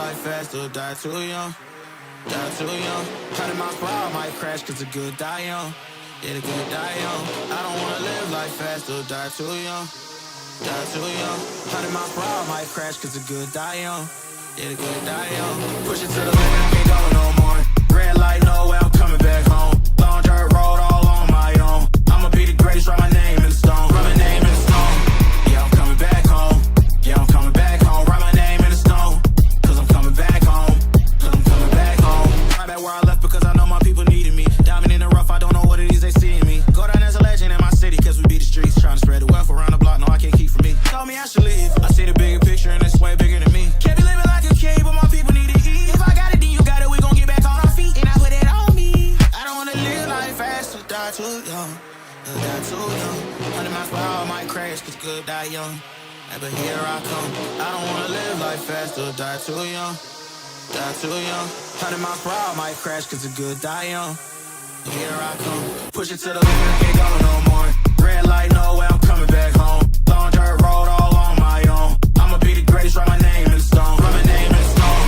life fast or die too young. Die too young. 100 miles per hour might crash cause the good die young. Yeah, the good die young. I don't wanna live life fast or die too young. Die too young. 100 miles per hour might crash cause the good die young. Yeah, the good die young. Push it to the limit, I can't go no more. Red light, no way, I'm coming back home. Long dirt road all on my own. I'ma be the greatest, write my name in stone. Write my name in stone. Yeah, I'm coming back home. Yeah, I'm coming back home. Write my name in the stone. Cause I'm coming back home. Cause I'm coming back home. Right back where I left because I know my people needed me. Diamond in the rough, I don't know what it is they see in me. Go down as a legend in my city cause we beat the streets. Trying to spread the wealth around the block, no I can't keep from me. Told me I should leave. I see the bigger picture and it's way bigger than me. Can't be living like a king, but my people need to eat. If I got it, then you got it, we gon' get back on our feet. And I put it on me. I don't wanna live life fast or die too young. Die too young. 100 miles per hour might crash cause good die young. But here I come. I don't wanna live life fast or die too young. Die too young. 100 miles per hour might crash cause the good die young. Here I come. Push it to the limit, can't go no more. Red light, no way, I'm coming back home. Long dirt road all on my own. I'ma be the greatest, write my name in stone. Write my name in stone.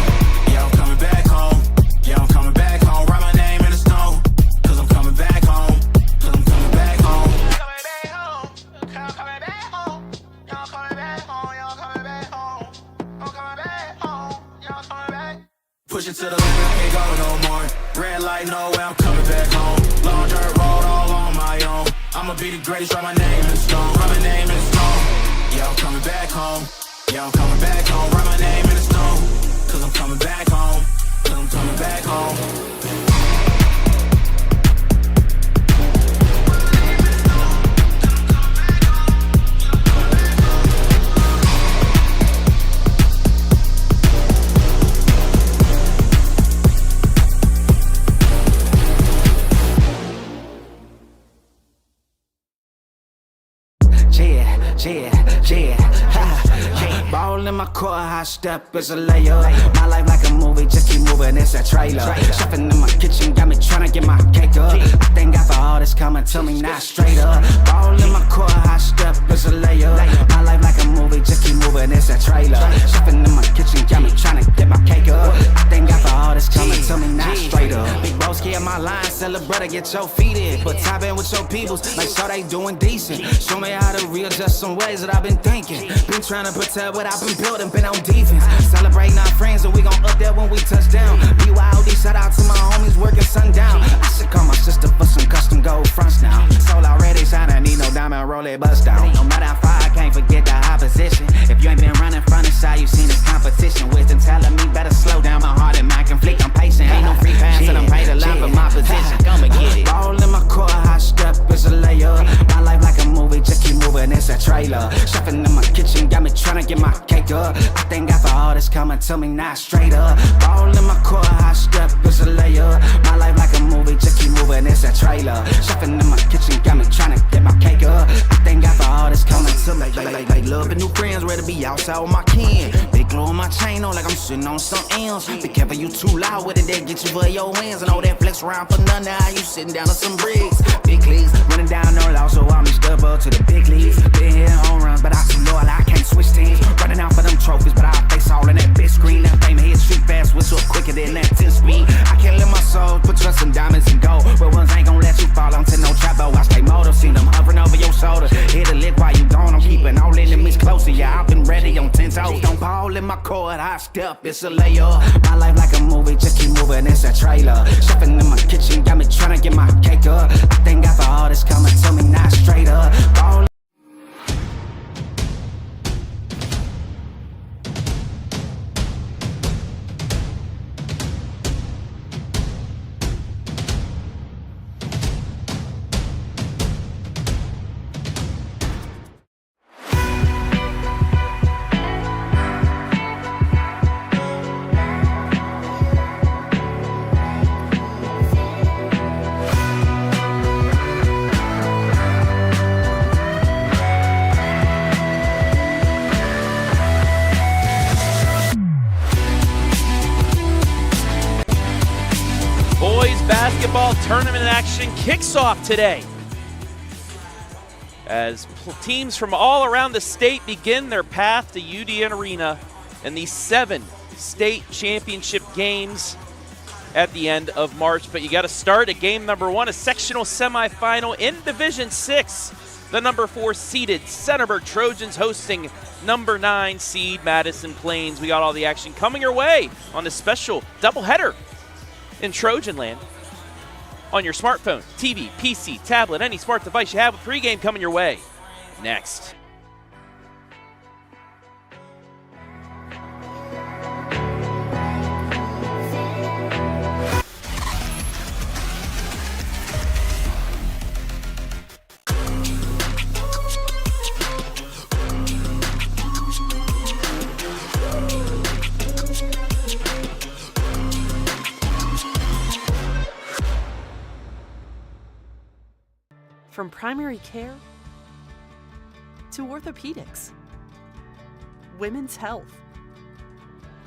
Yeah, I'm coming back home. Yeah, I'm coming back home. Write my name in the stone. Cause I'm coming back home. Cause I'm coming back home. Coming back home. I'm coming back home. Y'all coming back home. Y'all coming back home. I'm coming back home. Y'all coming back. Push it to the limit, can't go no more. Red light, no way, I'm coming back home. Long dirt road all on my own. I'ma be the greatest, write my name in stone. Write my name in stone. Yeah, I'm coming back home. Yeah, I'm coming back home. Write my name in the stone. Cause I'm coming back home. Cause I'm coming back home. Ball in my court, high step is a layer. My life like a movie, just keep moving, it's a trailer. Chefing in my kitchen, got me tryna get my cake up. I thank God for all this coming to me, not straight up. Ball in my court, high step is a layer. My life like a movie, just keep moving, it's a trailer. Chefing in my kitchen, got me tryna get my cake up. I thank God for all this coming to me, not straight up. Big broski in my line, celebrate, get your feet in. But tap in with your peoples, make sure they doing decent. Show me how to readjust some ways that I've been thinking. Been trying to protect what I've been building, been on defense. Celebrating our friends, and we gon' up there when we touch down. BYOD, shout out to my homies working sundown. I should call my sister for some custom gold fronts now. Soul already shining, need no diamond roll it bust down. No matter how far, I can't forget the opposition. If you ain't been running from the side, you seen this competition. Wisdom telling me better slow down. My heart and mind conflict, I'm patient. Ain't no free pass, and I'm paid a lot for my position. Come and get it. Ball in my court, high step is a layer. My life like a movie, just keep moving, it's a trailer. Chefing in my kitchen, got me tryna get my cake up. I thank God for all this coming to me, not straight up. Ball in my court, high step is a layer. My life like a movie, just keep moving, it's a trailer. Chefing in my kitchen, got me tryna get my cake up. I thank God for all this coming to me. Like love and new friends, ready to be outside with my kin. Big glow on my chain on like I'm sitting on some else. Be careful, you too loud with it, they get you for your wins. And all that flex around for none, now you sitting down on some bricks. Big leagues, running down no loss, so I'm step up to the big leagues. Been here home runs, but I too loyal, I can't switch teams. Running out for them trophies, but I face all in that big screen. That fame hit street fast, whistle quicker than that 10 speed. I can't let my soul put trust in diamonds and gold, but ones ain't gon' let you fall onto no trap, though. I stay motive, see them hovering over your shoulder. Hit a lick while you gone, I'm keeping all enemies closer. Yeah, I've been ready on 10 toes. Don't ball in my court, high step, it's a layer. My life like a movie, just keep moving, it's a trailer. Chefing in my kitchen, got me tryna get my cake up. I thank God for all this coming to me, not straight up. Ball. Basketball tournament action kicks off today as teams from all around the state begin their path to UDN Arena in the 7 state championship games at the end of March. But you got to start at game number 1, a sectional semifinal in Division 6. The number 4 seeded Centerburg Trojans hosting number 9 seed Madison-Plains. We got all the action coming your way on this special doubleheader in Trojan land. On your smartphone, TV, PC, tablet, any smart device you have, with pregame coming your way next. From primary care to orthopedics, women's health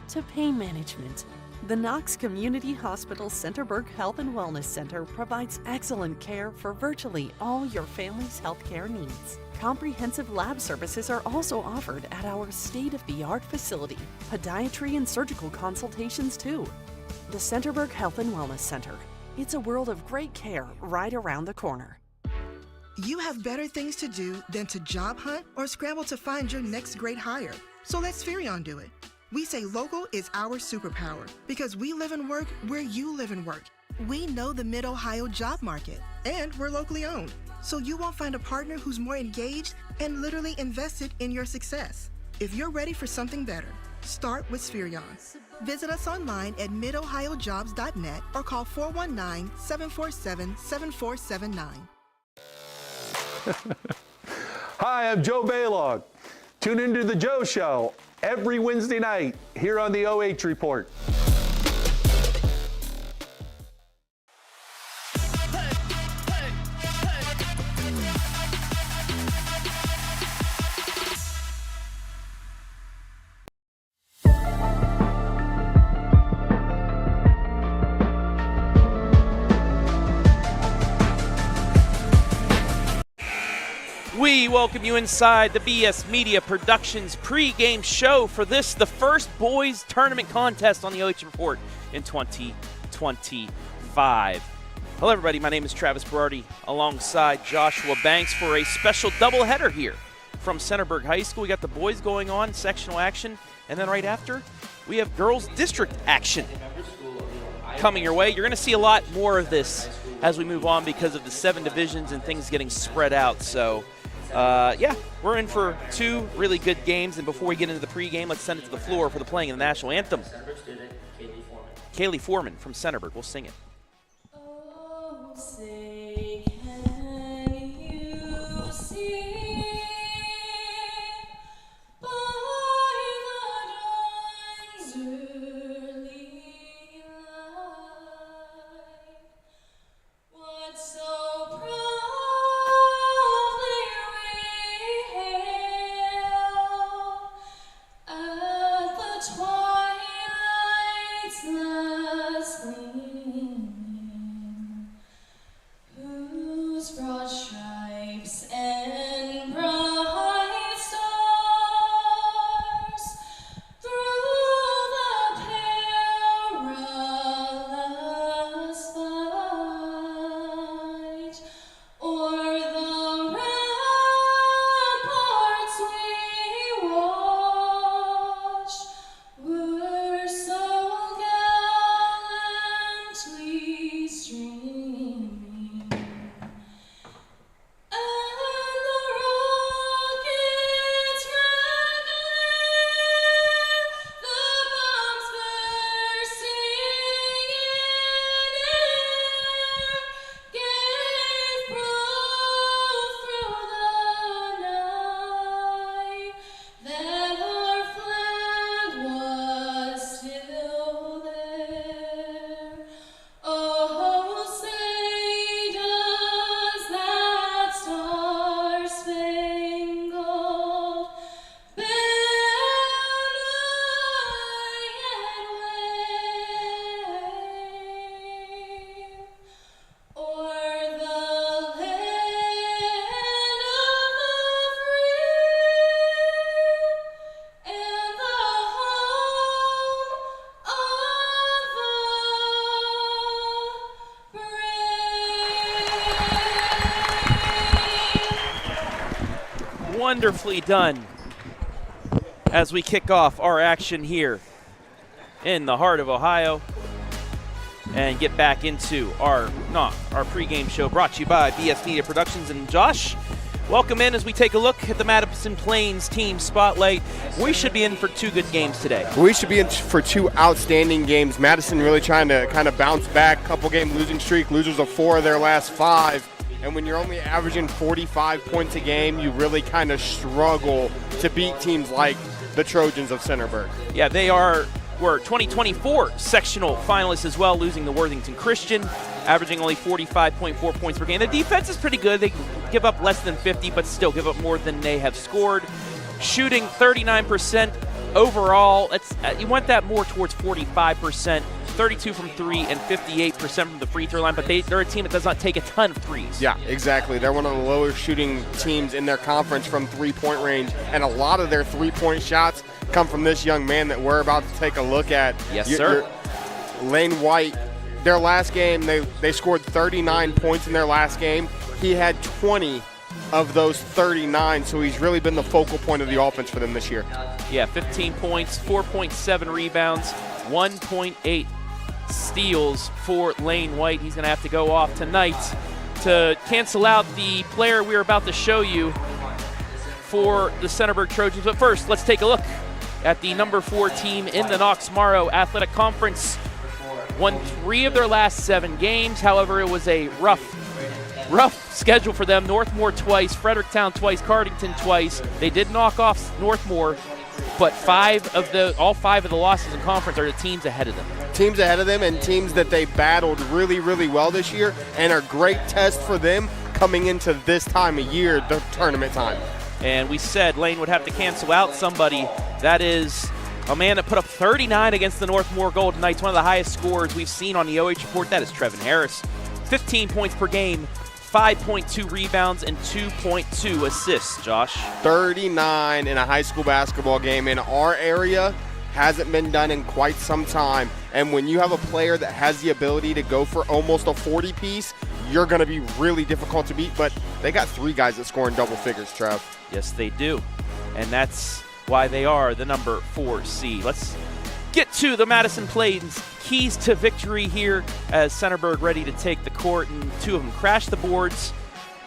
to pain management, the Knox Community Hospital Centerburg Health and Wellness Center provides excellent care for virtually all your family's healthcare needs. Comprehensive lab services are also offered at our state-of-the-art facility. Podiatry and surgical consultations too. The Centerburg Health and Wellness Center. It's a world of great care right around the corner. You have better things to do than to job hunt or scramble to find your next great hire. So let Spherion do it. We say local is our superpower because we live and work where you live and work. We know the Mid-Ohio job market, and we're locally owned. So you won't find a partner who's more engaged and literally invested in your success. If you're ready for something better, start with Spherion. Visit us online at midohiojobs.net or call 419-747-7479. Hi, I'm Joe Baylog. Tune into The Joe Show every Wednesday night here on the oh.report. We welcome you inside the BS Media Productions pregame show for this, the first boys tournament contest on the oh report in 2025. Hello, everybody. My name is Travis Berardi alongside Joshua Banks for a special doubleheader here from Centerburg High School. We got the boys going on, sectional action, and then right after, we have girls district action coming your way. You're going to see a lot more of this as we move on because of the 7 divisions and things getting spread out. So, yeah, we're in for 2 really good games. And before we get into the pregame, let's send it to the floor for the playing of the national anthem. Kaylee Foreman from Centerburg will sing it. Oh, say can you see by the dawn's early light what so proudly we hailed at the twilight's last gleaming, wonderfully done as we kick off our action here in the heart of Ohio and get back into our pregame show brought to you by BS Media Productions. And Josh, welcome in as we take a look at the Madison-Plains team spotlight. We should be in for 2 good games today. We should be in for 2 outstanding games. Madison really trying to kind of bounce back, couple-game losing streak, losers of 4 of their last 5. And when you're only averaging 45 points a game, you really kind of struggle to beat teams like the Trojans of Centerburg. Yeah, they were 2024 sectional finalists as well, losing to Worthington Christian, averaging only 45.4 points per game. The defense is pretty good. They give up less than 50, but still give up more than they have scored. Shooting 39% overall. You want that more towards 45%. 32 from 3 and 58% from the free throw line, but they're a team that does not take a ton of threes. Yeah, exactly. They're one of the lower shooting teams in their conference from three-point range, and a lot of their three-point shots come from this young man that we're about to take a look at. Yes, sir. Layne White. Their last game, they scored 39 points in their last game. He had 20 of those 39, so he's really been the focal point of the offense for them this year. Yeah, 15 points, 4.7 rebounds, 1.8 steals for Layne White. He's going to have to go off tonight to cancel out the player we're about to show you for the Centerburg Trojans. But first, let's take a look at the number 4 team in the Knox Morrow Athletic Conference. Won 3 of their last 7 games. However, it was a rough schedule for them. Northmore twice, Fredericktown twice, Cardington twice. They did knock off Northmore, but all 5 of the losses in conference are the teams ahead of them. Teams ahead of them and teams that they battled really, really well this year and are great tests for them coming into this time of year, the tournament time. And we said Layne would have to cancel out somebody. That is a man that put up 39 against the Northmore Golden Knights, one of the highest scorers we've seen on the oh.report. That is Trevin Harris. 15 points per game, 5.2 rebounds, and 2.2 assists, Josh. 39 in a high school basketball game in our area hasn't been done in quite some time. And when you have a player that has the ability to go for almost a 40-piece, you're going to be really difficult to beat. But they got 3 guys that score in double figures, Trev. Yes, they do. And that's why they are the number 4 seed. Let's get to the Madison-Plains keys to victory here as Centerburg ready to take the court, and 2 of them crash the boards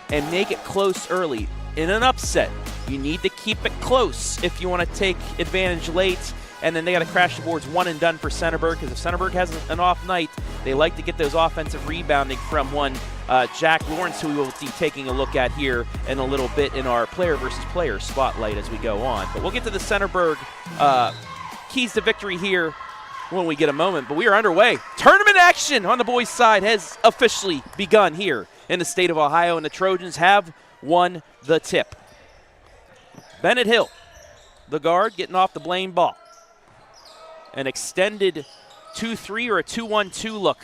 and make it close early. In an upset, you need to keep it close if you want to take advantage late, and then they got to crash the boards one and done for Centerburg, because if Centerburg has an off night, they like to get those offensive rebounding from one Jack Lawrence, who we will be taking a look at here in a little bit in our player versus player spotlight as we go on. But we'll get to the Centerburg keys to victory here when we get a moment. But we are underway. Tournament action on the boys' side has officially begun here in the state of Ohio, and the Trojans have won the tip. Bennett Hill, the guard, getting off the blame ball. An extended 2-3 or a 2-1-2 look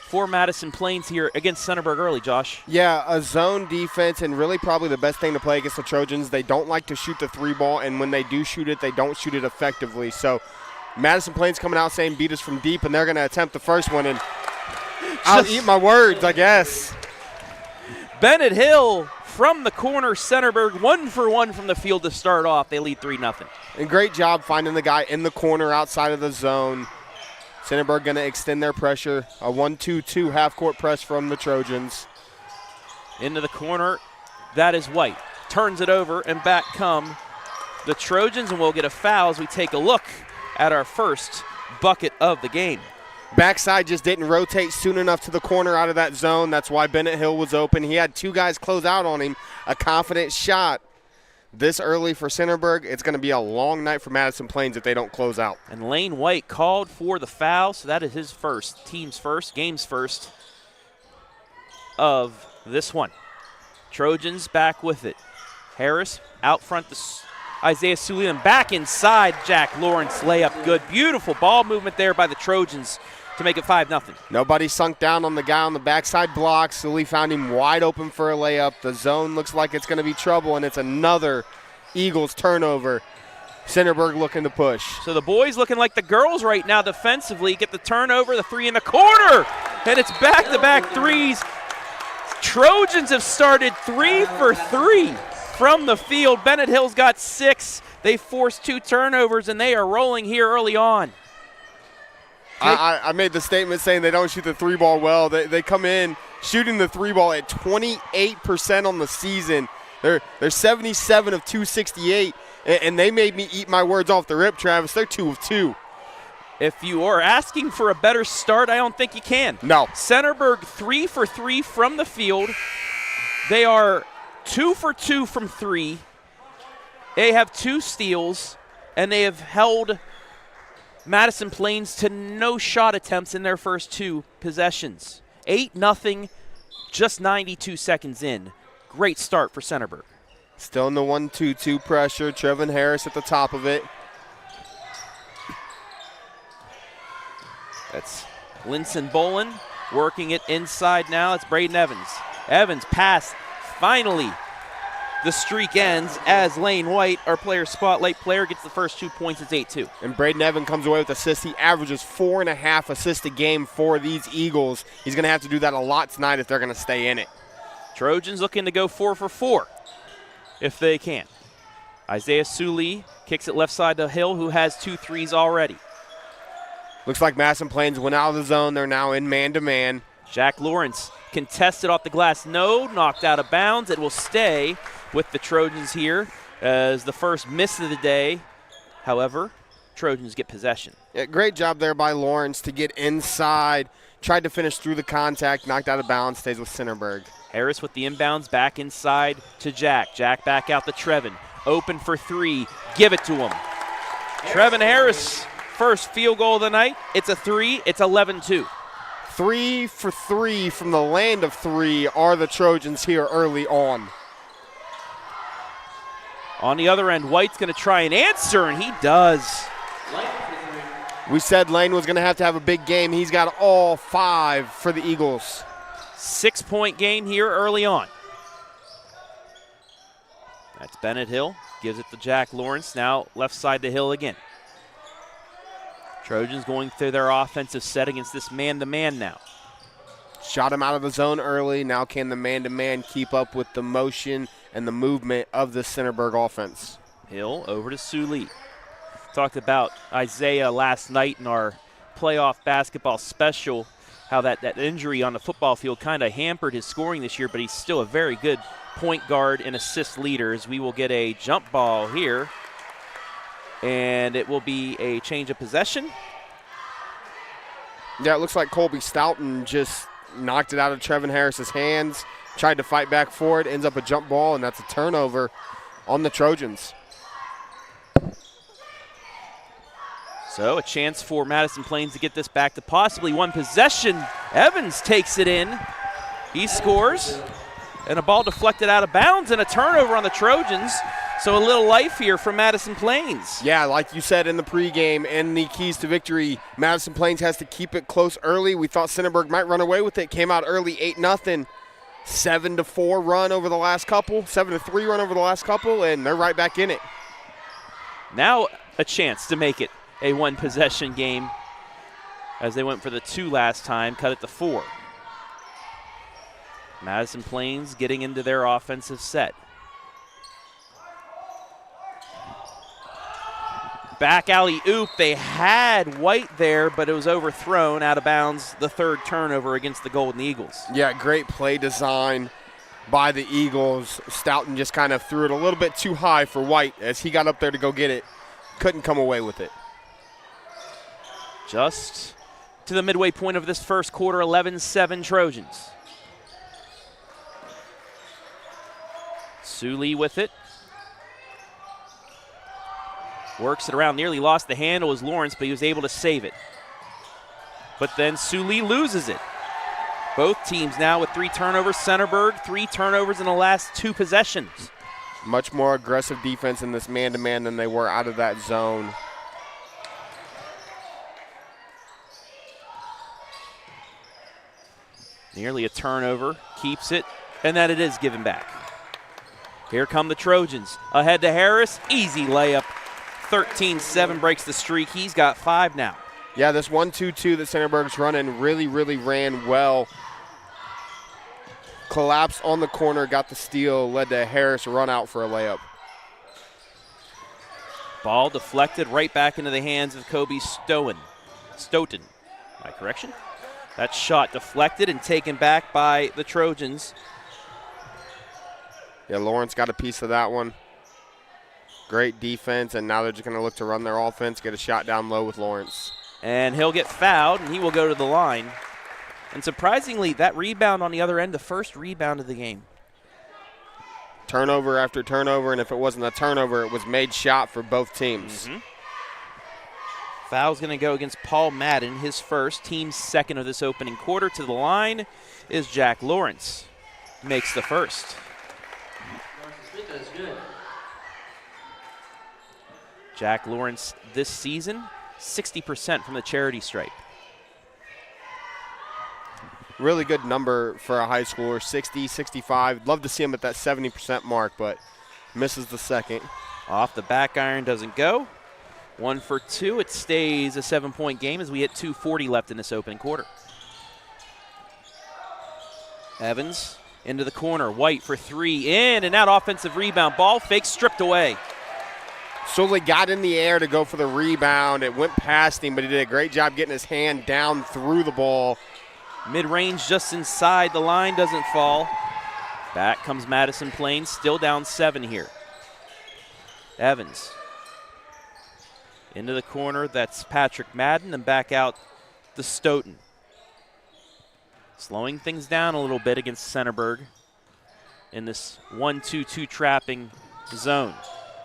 for Madison-Plains here against Centerburg early, Josh. Yeah, a zone defense, and really probably the best thing to play against the Trojans. They don't like to shoot the 3 ball, and when they do shoot it, they don't shoot it effectively. So Madison-Plains coming out saying beat us from deep, and they're going to attempt the first one, and I'll eat my words, I guess. Bennett Hill from the corner, Centerburg 1 for 1 from the field to start off. They lead 3-0. And great job finding the guy in the corner outside of the zone. Centerburg going to extend their pressure. A 1-2-2 half-court press from the Trojans. Into the corner, that is White. Turns it over, and back come the Trojans, and we'll get a foul as we take a look at our first bucket of the game. Backside just didn't rotate soon enough to the corner out of that zone. That's why Bennett Hill was open. He had 2 guys close out on him. A confident shot this early for Centerburg. It's going to be a long night for Madison-Plains if they don't close out. And Layne White called for the foul, so that is his first, team's first, game's first of this one. Trojans back with it. Harris out front to Isaiah Sullivan, back inside Jack Lawrence, layup good. Beautiful ball movement there by the Trojans to make it 5-0. Nobody sunk down on the guy on the backside block. Sully found him wide open for a layup. The zone looks like it's going to be trouble, and it's another Eagles turnover. Centerburg looking to push. So the boys looking like the girls right now defensively. Get the turnover, the 3 in the corner, and it's back-to-back threes. Trojans have started 3 for 3 from the field. Bennett Hill's got 6. They forced 2 turnovers, and they are rolling here early on. I made the statement saying they don't shoot the 3-ball well. They come in shooting the 3-ball at 28% on the season. They're 77 of 268, and they made me eat my words off the rip, Travis. They're 2 of 2. If you are asking for a better start, I don't think you can. No. Centerburg 3 for 3 from the field. They are 2 for 2 from 3. They have 2 steals, and they have held Madison-Plains to no shot attempts in their first 2 possessions. 8-0, just 92 seconds in. Great start for Centerburg. Still in the 1-2-2 pressure. Trevin Harris at the top of it. That's Linson Bolin working it inside now. It's Braden Evans. Evans pass. Finally, the streak ends as Layne White, our player spotlight player, gets the first 2 points. It's 8-2. And Braden Evans comes away with assists. He averages 4.5 assists a game for these Eagles. He's going to have to do that a lot tonight if they're going to stay in it. Trojans looking to go 4 for 4 if they can. Isaiah Suley kicks it left side to Hill, who has 2 threes already. Looks like Madison-Plains went out of the zone. They're now in man-to-man. Jack Lawrence contested off the glass. No, knocked out of bounds. It will stay with the Trojans here as the first miss of the day. However, Trojans get possession. Yeah, great job there by Lawrence to get inside. Tried to finish through the contact, knocked out of bounds, stays with Centerburg. Harris with the inbounds back inside to Jack. Jack back out to Trevin. Open for 3. Give it to him. Trevin Harris, first field goal of the night. It's a 3. It's 11-2. 3 for 3 from the land of 3 are the Trojans here early on. On the other end, White's going to try and answer, and he does. We said Layne was going to have a big game. He's got all 5 for the Eagles. 6-point game here early on. That's Bennett Hill. Gives it to Jack Lawrence. Now left side to Hill again. Trojans going through their offensive set against this man-to-man now. Shot him out of the zone early. Now can the man-to-man keep up with the motion and the movement of the Centerburg offense? Hill over to Suley. Talked about Isaiah last night in our playoff basketball special, how that injury on the football field kind of hampered his scoring this year, but he's still a very good point guard and assist leader. As we will get a jump ball here, and it will be a change of possession. Yeah, it looks like Colby Stoughton just knocked it out of Trevin Harris's hands, tried to fight back for it, ends up a jump ball, and that's a turnover on the Trojans. So a chance for Madison-Plains to get this back to possibly one possession. Evans takes it in. He scores. And a ball deflected out of bounds and a turnover on the Trojans. So a little life here from Madison-Plains. Yeah, like you said in the pregame and the keys to victory, Madison-Plains has to keep it close early. We thought Centerburg might run away with it. Came out early 8-0. 7-4 run over the last couple. 7-3 run over the last couple, and they're right back in it. Now a chance to make it a one-possession game as they went for the 2 last time, cut it to 4. Madison-Plains getting into their offensive set. Back alley oop. They had White there, but it was overthrown out of bounds. The 3rd turnover against the Golden Eagles. Yeah, great play design by the Eagles. Stoughton just kind of threw it a little bit too high for White as he got up there to go get it. Couldn't come away with it. Just to the midway point of this first quarter, 11-7 Trojans. Suley with it. Works it around, nearly lost the handle as Lawrence, but he was able to save it. But then Suley loses it. Both teams now with 3 turnovers. Centerburg, 3 turnovers in the last 2 possessions. Much more aggressive defense in this man-to-man than they were out of that zone. Nearly a turnover, keeps it, and then it is given back. Here come the Trojans. Ahead to Harris, easy layup. 13-7 breaks the streak. He's got 5 now. Yeah, this 1-2-2 that Centerburg's running really ran well. collapsed on the corner, got the steal, led to Harris run out for a layup. Ball deflected right back into the hands of Kobe Stoughton. My correction? That shot deflected and taken back by the Trojans. Yeah, Lawrence got a piece of that one. Great defense, and now they're just going to look to run their offense, get a shot down low with Lawrence. And he'll get fouled, and he will go to the line. And surprisingly, that rebound on the other end, the first rebound of the game. Turnover after turnover, and if it wasn't a turnover, it was made shot for both teams. Foul's going to go against Paul Madden, his first, team's second of this opening quarter. To the line is Jack Lawrence. Makes the first. Jack Lawrence this season, 60% from the charity stripe. Really good number for a high schooler, 60, 65. Love to see him at that 70% mark, but misses the second. Off the back iron, doesn't go. 1 for 2. It stays a 7-point game as we hit 2:40 left in this opening quarter. Evans into the corner. White for 3. In and out offensive rebound. Ball fake stripped away. Sully got in the air to go for the rebound. It went past him, but he did a great job getting his hand down through the ball. Mid-range just inside the line, doesn't fall. Back comes Madison-Plains, still down 7 here. Evans into the corner, that's Patrick Madden, and back out to Stoughton. Slowing things down a little bit against Centerburg in this 1-2-2 trapping zone.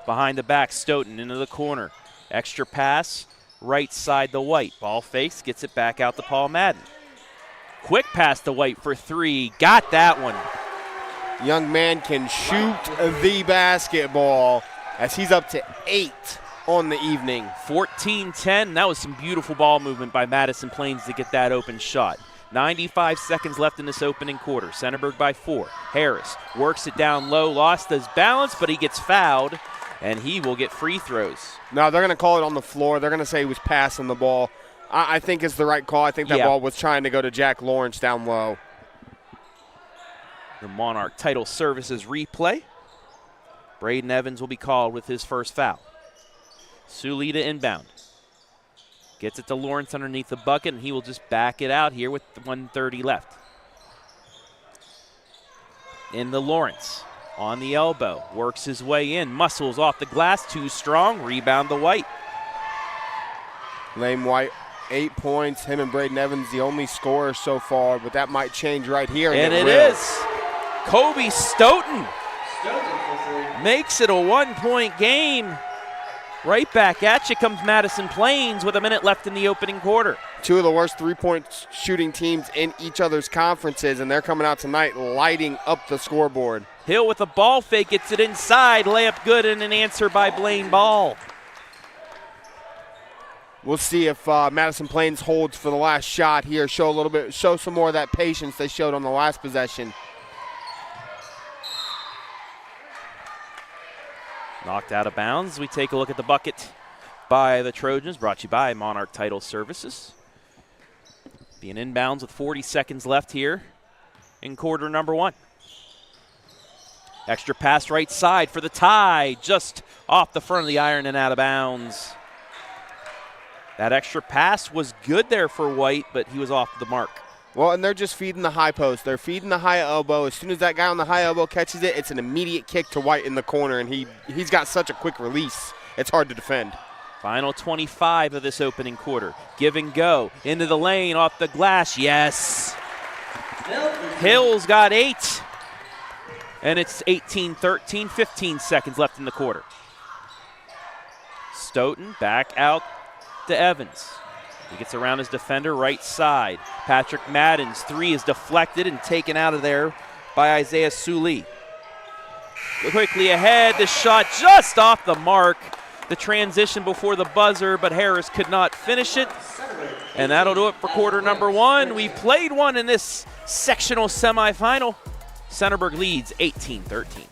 Behind the back, Stoughton into the corner. Extra pass, right side to White. Ball fakes, gets it back out to Paul Madden. Quick pass to White for 3. Got that one. Young man can shoot the basketball as he's up to 8 on the evening. 14-10. That was some beautiful ball movement by Madison-Plains to get that open shot. 95 seconds left in this opening quarter. Centerburg by 4. Harris works it down low, lost his balance, but he gets fouled, and he will get free throws. No, they're going to call it on the floor. They're going to say he was passing the ball. I think it's the right call. I think that ball was trying to go to Jack Lawrence down low. The Monarch Title Services replay. Braden Evans will be called with his first foul. Sully to inbound. Gets it to Lawrence underneath the bucket, and he will just back it out here with 1:30 left. In the Lawrence. On the elbow. Works his way in. Muscles off the glass. Too strong. Rebound to White. Layne White, 8 points. Him and Braden Evans, the only scorers so far, but that might change right here. And it is. Kobe Stoughton makes it a 1-point game. Right back at you comes Madison-Plains with a minute left in the opening quarter. Two of the worst three-point shooting teams in each other's conferences, and they're coming out tonight lighting up the scoreboard. Hill with a ball fake, gets it inside. Layup good and an answer by Blaine Ball. We'll see if Madison-Plains holds for the last shot here. Show some more of that patience they showed on the last possession. Knocked out of bounds. We take a look at the bucket by the Trojans, brought to you by Monarch Title Services. Being inbounds with 40 seconds left here in quarter number 1. Extra pass right side for the tie, just off the front of the iron and out of bounds. That extra pass was good there for White, but he was off the mark. Well, and they're just feeding the high post. They're feeding the high elbow. As soon as that guy on the high elbow catches it, it's an immediate kick to White in the corner, and he's got such a quick release, it's hard to defend. Final 25 of this opening quarter. Give and go. Into the lane, off the glass. Yes. Hill's got 8. And it's 18-13, 15 seconds left in the quarter. Stoughton back out to Evans. He gets around his defender, right side. Patrick Madden's 3 is deflected and taken out of there by Isaiah Sully. Quickly ahead, the shot just off the mark. The transition before the buzzer, but Harris could not finish it. And that'll do it for quarter number 1. We played one in this sectional semifinal. Centerburg leads 18-13.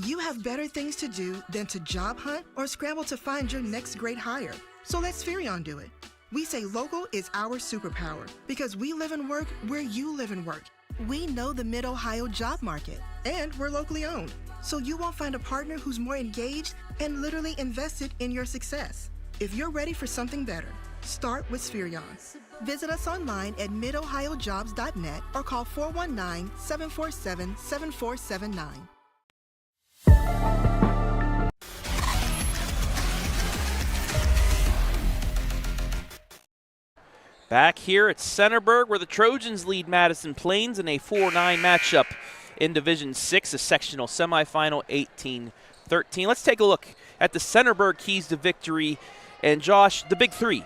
You have better things to do than to job hunt or scramble to find your next great hire. So let Spherion do it. We say local is our superpower because we live and work where you live and work. We know the Mid-Ohio job market, and we're locally owned. So you won't find a partner who's more engaged and literally invested in your success. If you're ready for something better, start with Spherion. Visit us online at midohiojobs.net or call 419-747-7479. Back here at Centerburg, where the Trojans lead Madison-Plains in a 4-9 matchup in Division 6, a sectional semifinal, 18-13. Let's take a look at the Centerburg keys to victory. And Josh, the big three.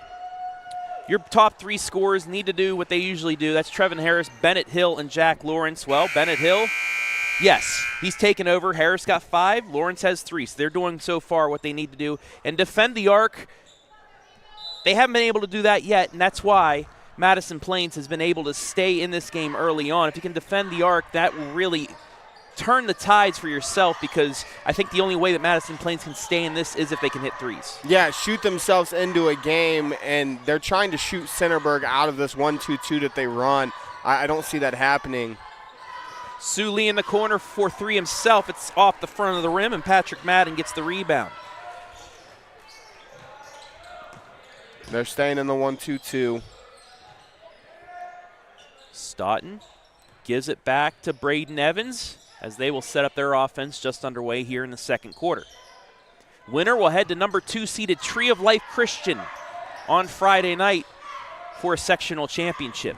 Your top three scorers need to do what they usually do. That's Trevin Harris, Bennett Hill, and Jack Lawrence. Well, Bennett Hill, yes, he's taken over. Harris got 5, Lawrence has 3. So they're doing so far what they need to do. And defend the arc, they haven't been able to do that yet, and that's why Madison-Plains has been able to stay in this game early on. If you can defend the arc, that will really turn the tides for yourself, because I think the only way that Madison-Plains can stay in this is if they can hit threes. Yeah, shoot themselves into a game, and they're trying to shoot Centerburg out of this 1-2-2 that they run. I don't see that happening. Sue Lee in the corner for 3 himself. It's off the front of the rim, and Patrick Madden gets the rebound. They're staying in the 1-2-2. Stoughton gives it back to Braden Evans as they will set up their offense just underway here in the second quarter. Winner will head to number 2 seeded Tree of Life Christian on Friday night for a sectional championship.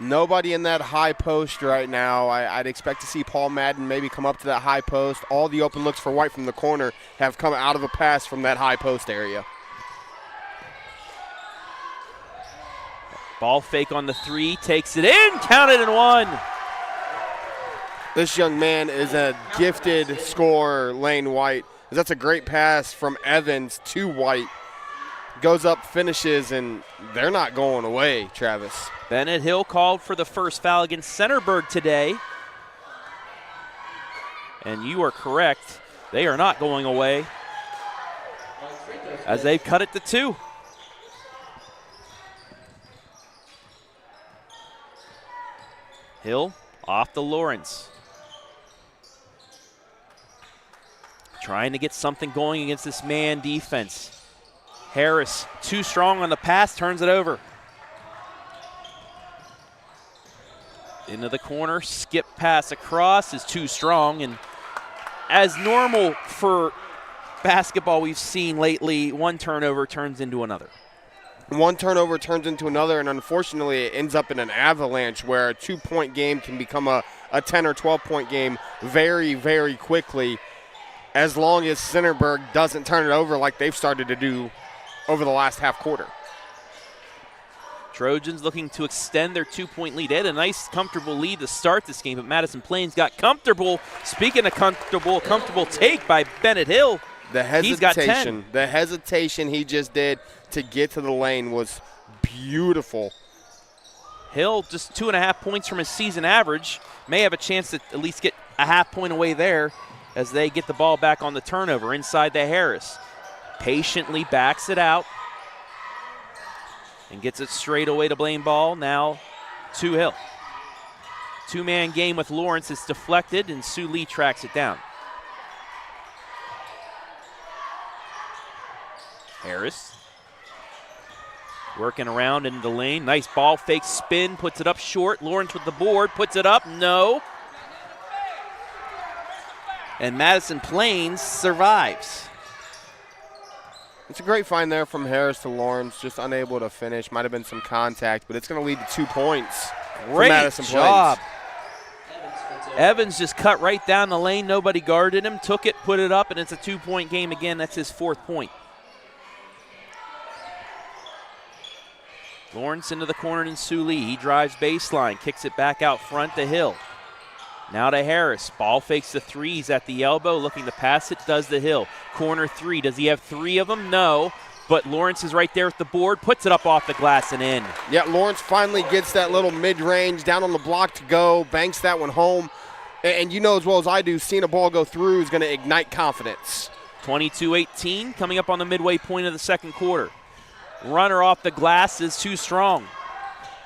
Nobody in that high post right now. I'd expect to see Paul Madden maybe come up to that high post. All the open looks for White from the corner have come out of a pass from that high post area. Ball fake on the 3, takes it in, counted and 1. This young man is a gifted scorer, Layne White. That's a great pass from Evans to White. Goes up, finishes, and they're not going away, Travis. Bennett Hill called for the first foul against Centerburg today. And you are correct. They are not going away as they cut it to 2. Hill off to Lawrence. Trying to get something going against this man defense. Harris, too strong on the pass, turns it over. Into the corner, skip pass across is too strong, and as normal for basketball we've seen lately, one turnover turns into another. One turnover turns into another, and unfortunately it ends up in an avalanche where a 2-point game can become a 10 or 12-point game very, very quickly, as long as Centerburg doesn't turn it over like they've started to do over the last half quarter. Trojans looking to extend their 2-point lead. They had a nice, comfortable lead to start this game, but Madison-Plains got comfortable. Speaking of comfortable take by Bennett Hill. The hesitation, he's got 10. The hesitation he just did to get to the lane was beautiful. Hill just 2.5 points from his season average. May have a chance to at least get a half point away there as they get the ball back on the turnover inside the Harris. Patiently backs it out and gets it straight away to Blaine Ball. Now to Hill. 2-man game with Lawrence. It's deflected, and Sue Lee tracks it down. Harris working around into the lane. Nice ball fake spin, puts it up short. Lawrence with the board, puts it up, no. And Madison-Plains survives. It's a great find there from Harris to Lawrence, just unable to finish. Might have been some contact, but it's going to lead to 2 points for Madison-Plains. Job. Evans just cut right down the lane. Nobody guarded him, took it, put it up, and it's a 2-point game again. That's his 4th point. Lawrence into the corner and Sue Lee. He drives baseline, kicks it back out front to Hill. Now to Harris. Ball fakes the 3. He's at the elbow, looking to pass it. Does the Hill. Corner 3. Does he have 3 of them? No. But Lawrence is right there with the board. Puts it up off the glass and in. Yeah, Lawrence finally gets that little mid-range down on the block to go. Banks that one home. And you know as well as I do, seeing a ball go through is going to ignite confidence. 22-18 coming up on the midway point of the second quarter. Runner off the glass is too strong.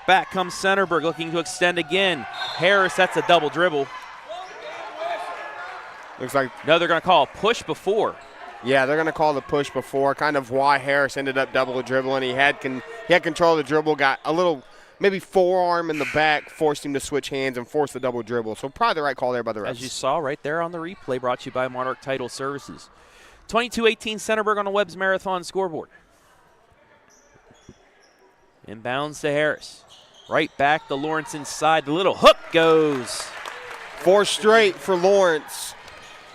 Back comes Centerburg looking to extend again. Harris, that's a double dribble. Looks like. No, they're going to call a push before. Yeah, they're going to call the push before, kind of why Harris ended up double dribbling. He had control of the dribble, got a little maybe forearm in the back, forced him to switch hands and force the double dribble. So probably the right call there by the refs. As you saw right there on the replay, brought to you by Monarch Title Services. 22-18 Centerburg on the Webb's Marathon scoreboard. Inbounds to Harris. Right back to Lawrence inside. The little hook goes. 4 straight for Lawrence.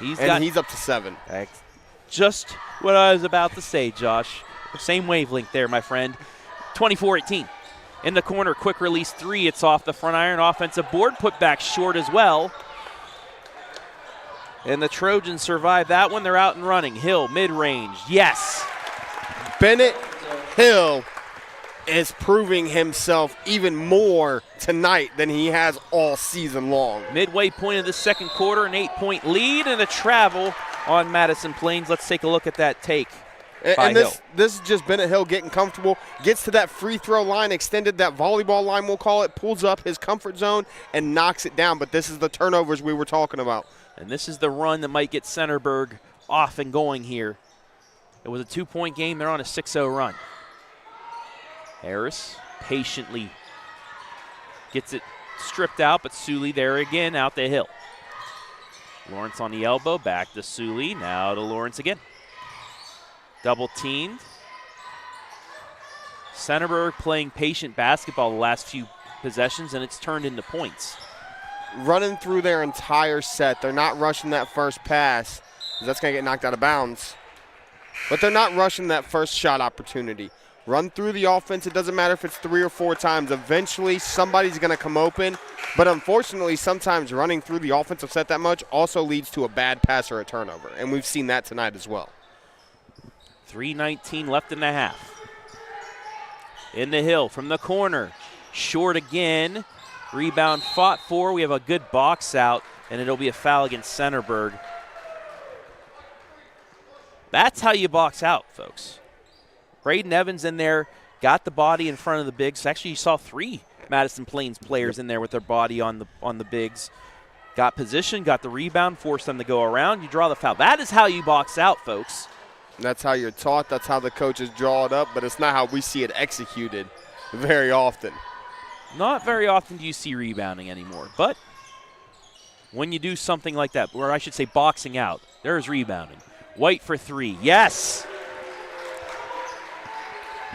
He's up to 7. Just what I was about to say, Josh. Same wavelength there, my friend. 24-18. In the corner, quick release 3. It's off the front iron. Offensive board, put back short as well. And the Trojans survive that one. They're out and running. Hill, mid-range. Yes. Bennett Hill is proving himself even more tonight than he has all season long. Midway point of the second quarter, an 8-point lead and a travel on Madison-Plains. Let's take a look at that take by Hill. This is just Bennett Hill getting comfortable, gets to that free throw line, extended that volleyball line, we'll call it, pulls up his comfort zone and knocks it down. But this is the turnovers we were talking about. And this is the run that might get Centerburg off and going here. It was a 2-point game. They're on a 6-0 run. Harris patiently gets it stripped out, but Suley there again out the Hill. Lawrence on the elbow, back to Suley, now to Lawrence again. Double teamed. Centerburg playing patient basketball the last few possessions, and it's turned into points. Running through their entire set. They're not rushing that first pass, because that's going to get knocked out of bounds. But they're not rushing that first shot opportunity. Run through the offense. It doesn't matter if it's 3 or 4 times. Eventually, somebody's going to come open. But unfortunately, sometimes running through the offensive set that much also leads to a bad pass or a turnover. And we've seen that tonight as well. 3:19 left in the half. In the Hill from the corner. Short again. Rebound fought for. We have a good box out, and it'll be a foul against Centerburg. That's how you box out, folks. Braden Evans in there, got the body in front of the bigs. Actually, you saw 3 Madison-Plains players in there with their body on the bigs. Got position, got the rebound, forced them to go around. You draw the foul. That is how you box out, folks. That's how you're taught. That's how the coaches draw it up, but it's not how we see it executed very often. Not very often do you see rebounding anymore, but when you do something like that, or I should say boxing out, there's rebounding. White for 3. Yes.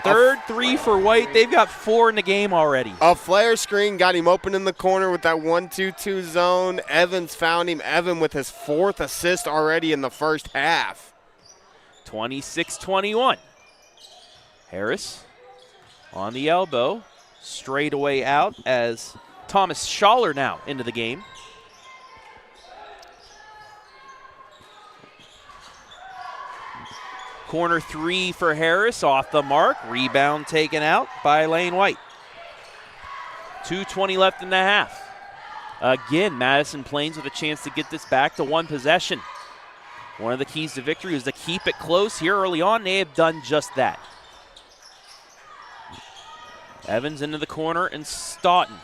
Third 3 for White. They've got 4 in the game already. A flare screen got him open in the corner with that 1-2-2 zone. Evans found him. Evan with his 4th assist already in the first half. 26-21. Harris on the elbow. Straight away out as Thomas Schaller now into the game. Corner 3 for Harris, off the mark. Rebound taken out by Layne White. 2:20 left in the half. Again, Madison-Plains with a chance to get this back to 1 possession. One of the keys to victory was to keep it close here early on. They have done just that. Evans into the corner and Stoughton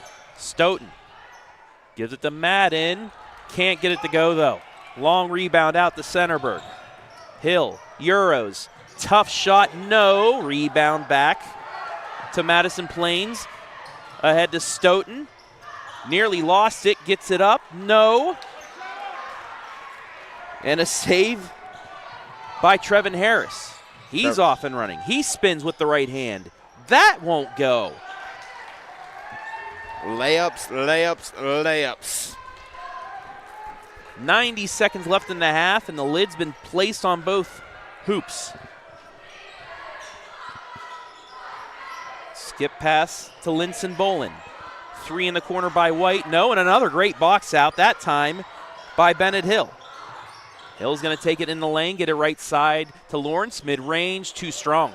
gives it to Madden. Can't get it to go, though. Long rebound out to Centerburg. Hill, Euros, tough shot, no. Rebound back to Madison-Plains. Ahead to Stoughton. Nearly lost it, gets it up, no. And a save by Trevin Harris. He's off and running. He spins with the right hand. That won't go. Layups, layups, layups. 90 seconds left in the half, and the lid's been placed on both hoops. Skip pass to Linson Bolin. 3 in the corner by White. No, and another great box out, that time by Bennett Hill. Hill's going to take it in the lane, get it right side to Lawrence. Mid-range, too strong.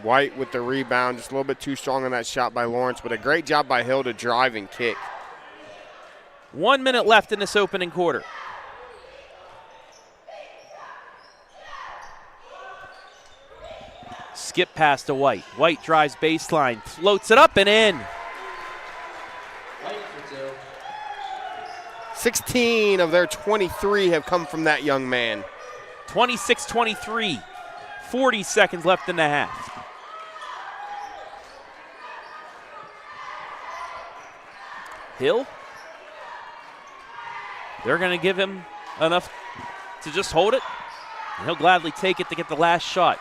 White with the rebound, just a little bit too strong on that shot by Lawrence, but a great job by Hill to drive and kick. 1 minute left in this opening quarter. Skip pass to White. White drives baseline, floats it up and in. 16 of their 23 have come from that young man. 26-23, 40 seconds left in the half. Hill. They're going to give him enough to just hold it, and he'll gladly take it to get the last shot.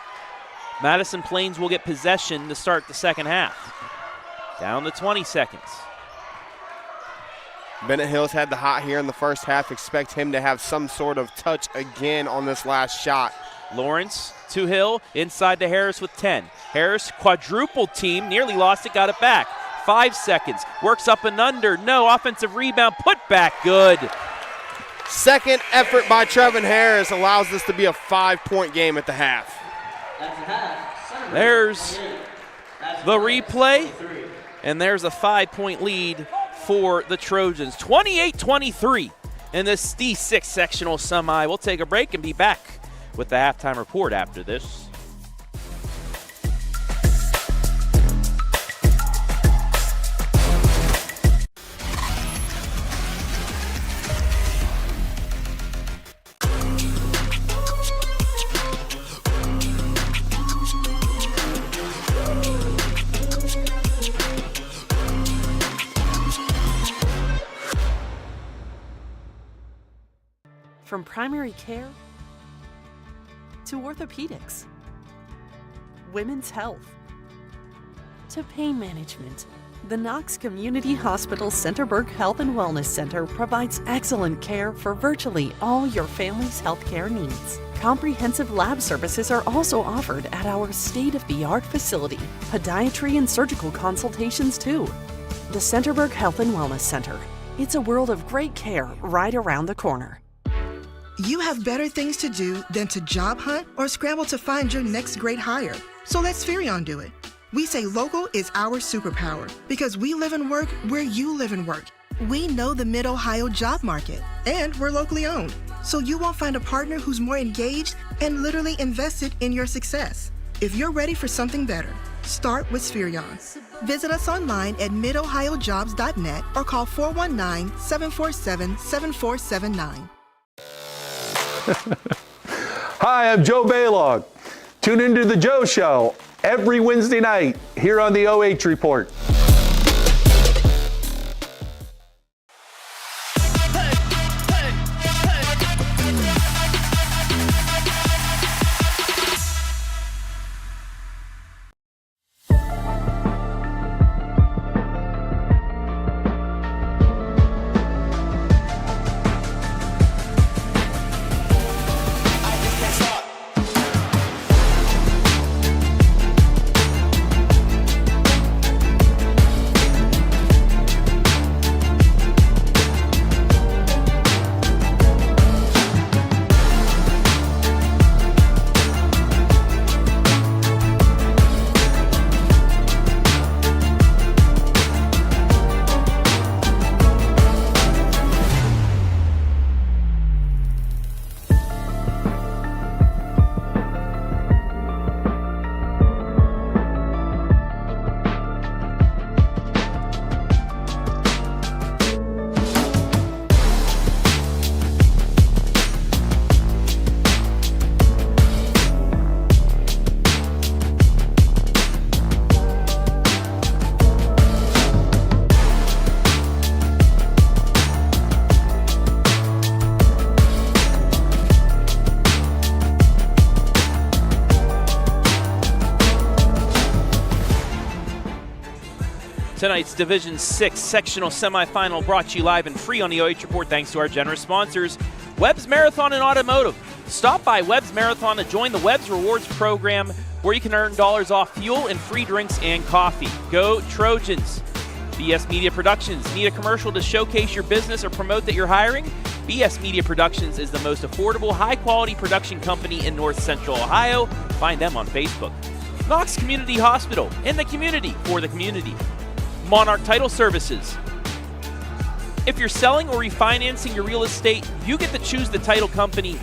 Madison-Plains will get possession to start the second half. Down to 20 seconds. Bennett Hill's had the hot here in the first half. Expect him to have some sort of touch again on this last shot. Lawrence to Hill, inside to Harris with 10. Harris quadruple team, nearly lost it, got it back. 5 seconds, works up and under, no, offensive rebound, put back, good. Second effort by Trevin Harris allows this to be a 5-point game at the half. There's the replay, and there's a 5-point lead for the Trojans. 28-23 in this D6 sectional semi. We'll take a break and be back with the halftime report after this. From primary care to orthopedics, women's health to pain management, the Knox Community Hospital Centerburg Health and Wellness Center provides excellent care for virtually all your family's healthcare needs. Comprehensive lab services are also offered at our state-of-the-art facility. Podiatry and surgical consultations too. The Centerburg Health and Wellness Center. It's a world of great care right around the corner. You have better things to do than to job hunt or scramble to find your next great hire. So let Spherion do it. We say local is our superpower because we live and work where you live and work. We know the Mid-Ohio job market, and we're locally owned. So you won't find a partner who's more engaged and literally invested in your success. If you're ready for something better, start with Spherion. Visit us online at midohiojobs.net or call 419-747-7479. Hi, I'm Joe Baylog. Tune into The Joe Show every Wednesday night here on the OH Report. Tonight's Division 6 sectional semifinal brought to you live and free on the OH Report thanks to our generous sponsors, Webb's Marathon and Automotive. Stop by Webb's Marathon to join the Webb's Rewards program where you can earn dollars off fuel and free drinks and coffee. Go Trojans! BS Media Productions. Need a commercial to showcase your business or promote that you're hiring? BS Media Productions is the most affordable, high-quality production company in North Central Ohio. Find them on Facebook. Knox Community Hospital, in the community, for the community. Monarch Title Services. If you're selling or refinancing your real estate, you get to choose the title company.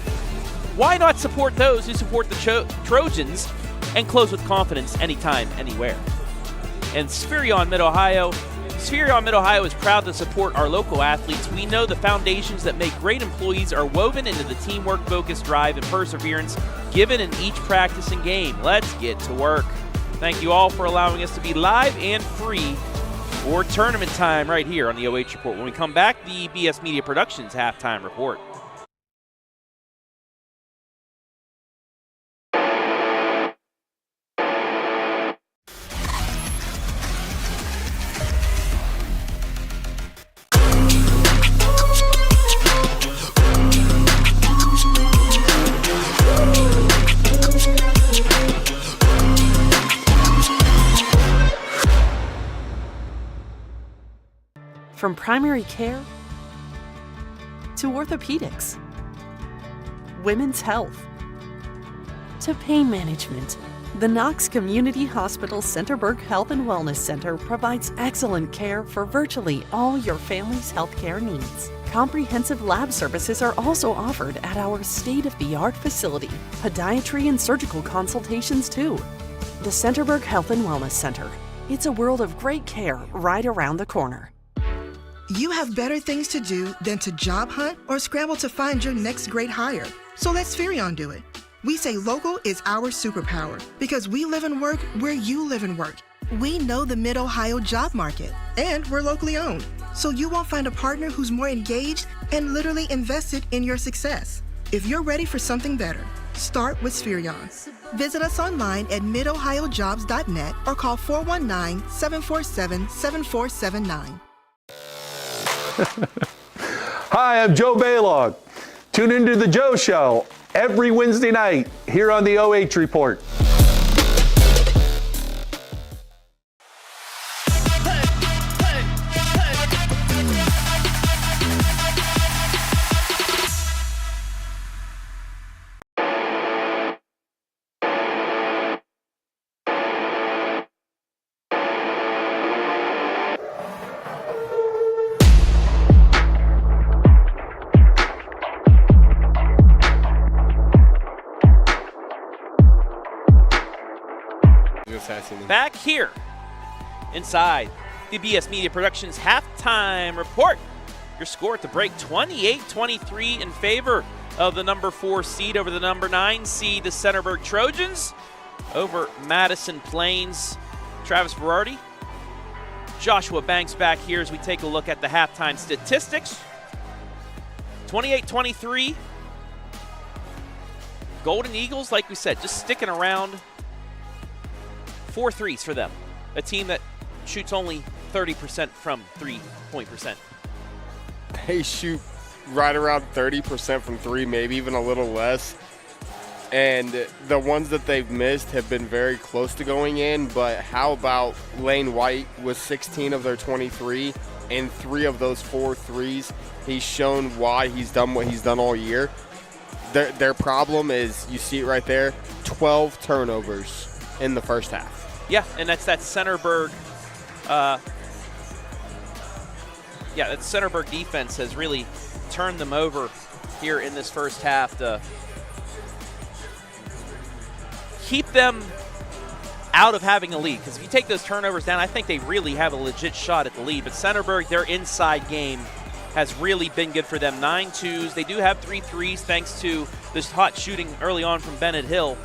Why not support those who support the Trojans and close with confidence anytime, anywhere? And Spherion Mid-Ohio. Spherion Mid-Ohio is proud to support our local athletes. We know the foundations that make great employees are woven into the teamwork, focus, drive, and perseverance given in each practice and game. Let's get to work. Thank you all for allowing us to be live and free for tournament time right here on the OH Report. When we come back, the BS Media Productions halftime report. From primary care to orthopedics, women's health to pain management, the Knox Community Hospital Centerburg Health and Wellness Center provides excellent care for virtually all your family's healthcare needs. Comprehensive lab services are also offered at our state-of-the-art facility. Podiatry and surgical consultations too. The Centerburg Health and Wellness Center. It's a world of great care right around the corner. You have better things to do than to job hunt or scramble to find your next great hire. So let Spherion do it. We say local is our superpower because we live and work where you live and work. We know the Mid-Ohio job market, and we're locally owned. So you won't find a partner who's more engaged and literally invested in your success. If you're ready for something better, start with Spherion. Visit us online at midohiojobs.net or call 419-747-7479. Hi, I'm Joe Baylog. Tune into the Joe Show every Wednesday night here on the OH Report. Back here inside the BS Media Productions halftime report. Your score at the break, 28-23 in favor of the number 4 seed over the number 9 seed, the Centerburg Trojans, over Madison-Plains. Travis Berardi, Joshua Banks back here as we take a look at the halftime statistics. 28-23. Golden Eagles, like we said, just sticking around. 4 threes for them. A team that shoots only 30% from three-point percent. They shoot right around 30% from three, maybe even a little less. And the ones that they've missed have been very close to going in. But how about Layne White with 16 of their 23 and 3 of those 4 threes? He's shown why he's done what he's done all year. Their problem is, you see it right there, 12 turnovers in the first half. Yeah, and that's that Centerburg. That Centerburg defense has really turned them over here in this first half to keep them out of having a lead. Because if you take those turnovers down, I think they really have a legit shot at the lead. But Centerburg, their inside game has really been good for them. 9 twos. They do have 3 threes thanks to this hot shooting early on from Bennett Hill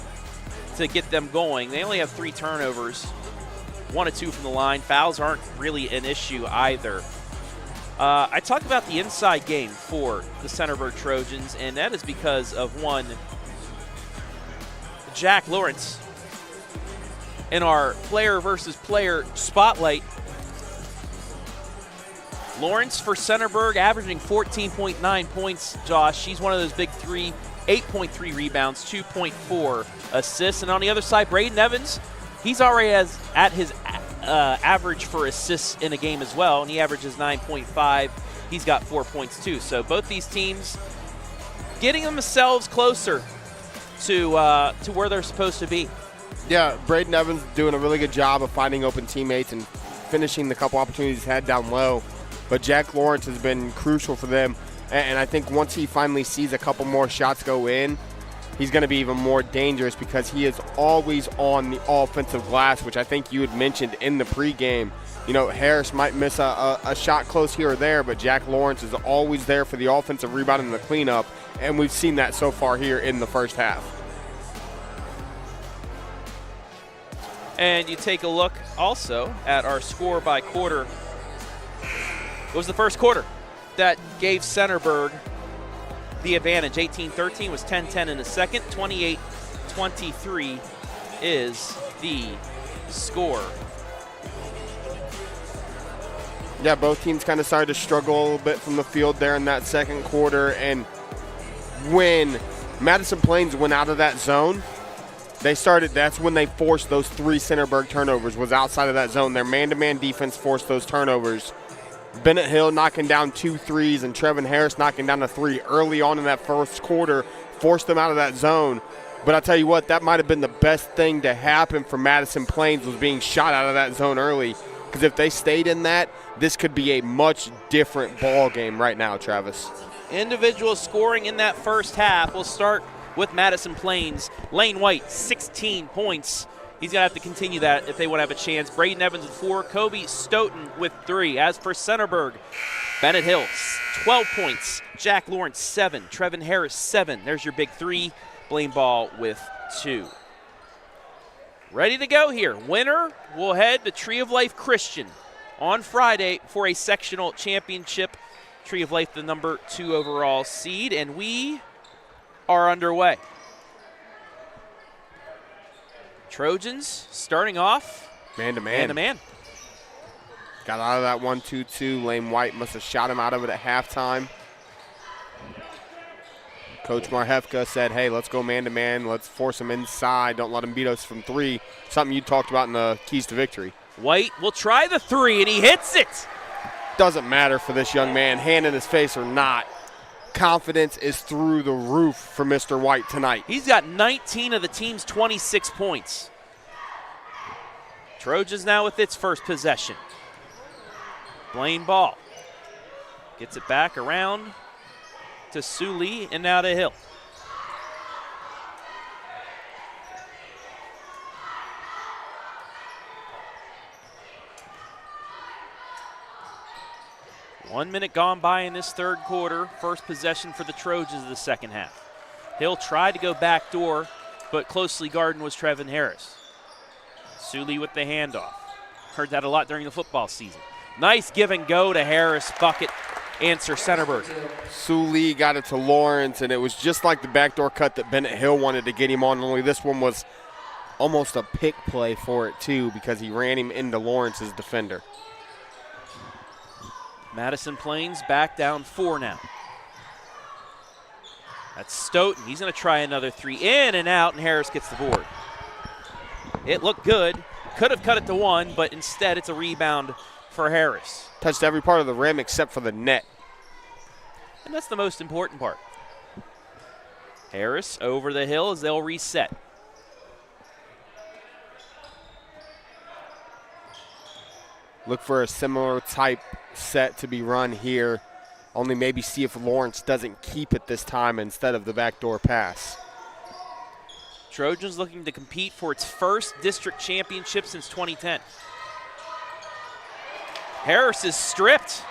to get them going. They only have 3 turnovers, 1 of 2 from the line. Fouls aren't really an issue either. I talk about the inside game for the Centerburg Trojans, and that is because of one, Jack Lawrence. In our player versus player spotlight, Lawrence for Centerburg averaging 14.9 points, Josh. She's one of those big 3, 8.3 rebounds, 2.4 assists. And on the other side, Braden Evans, he's already at his average for assists in a game as well, and he averages 9.5. He's got 4 points too. So both these teams getting themselves closer to where they're supposed to be. Yeah, Braden Evans doing a really good job of finding open teammates and finishing the couple opportunities he's had down low. but Jack Lawrence has been crucial for them. And I think once he finally sees a couple more shots go in, he's going to be even more dangerous because he is always on the offensive glass, which I think you had mentioned in the pregame. You know, Harris might miss a shot close here or there, but Jack Lawrence is always there for the offensive rebound and the cleanup, and we've seen that so far here in the first half. And you take a look also at our score by quarter. It was the first quarter that gave Centerburg the advantage. 18-13 was 10-10 in the second. 28-23 is the score. Yeah, both teams kind of started to struggle a little bit from the field there in that second quarter. And when Madison-Plains went out of that zone, that's when they forced those 3 Centerburg turnovers, was outside of that zone. Their man-to-man defense forced those turnovers. Bennett Hill knocking down 2 threes and Trevin Harris knocking down a 3 early on in that first quarter forced them out of that zone. But I'll tell you what, that might have been the best thing to happen for Madison-Plains, was being shot out of that zone early. Because if they stayed in that, this could be a much different ball game right now, Travis. Individual scoring in that first half. We'll start with Madison-Plains. Layne White, 16 points. He's going to have to continue that if they want to have a chance. Braden Evans with 4. Kobe Stoughton with 3. As for Centerburg, Bennett Hill, 12 points. Jack Lawrence, 7. Trevin Harris, 7. There's your big 3. Blaine Ball with 2. Ready to go here. Winner will head to Tree of Life Christian on Friday for a sectional championship. Tree of Life, the number 2 overall seed, and we are underway. Trojans starting off man-to-man. Man. Got out of that 1-2-2. Layne White must have shot him out of it at halftime. Coach Marhefka said, hey, let's go man-to-man. Let's force him inside. Don't let him beat us from 3. Something you talked about in the keys to victory. White will try the 3, and he hits it. Doesn't matter for this young man, hand in his face or not. Confidence is through the roof for Mr. White tonight. He's got 19 of the team's 26 points. Trojans now with its first possession. Blaine Ball gets it back around to Sully and now to Hill. One minute gone by in this third quarter. First possession for the Trojans of the second half. Hill tried to go backdoor, but closely guarding was Trevin Harris. Sully with the handoff. Heard that a lot during the football season. Nice give and go to Harris. Bucket answer Centerburg. Sully got it to Lawrence, and it was just like the backdoor cut that Bennett Hill wanted to get him on, only this one was almost a pick play for it too because he ran him into Lawrence's defender. Madison-Plains back down 4 now. That's Stoughton. He's going to try another 3. In and out, and Harris gets the board. It looked good. Could have cut it to 1, but instead it's a rebound for Harris. Touched every part of the rim except for the net. And that's the most important part. Harris over the hill as they'll reset. Look for a similar type set to be run here, only maybe see if Lawrence doesn't keep it this time instead of the backdoor pass. Trojans looking to compete for its first district championship since 2010. Harris is stripped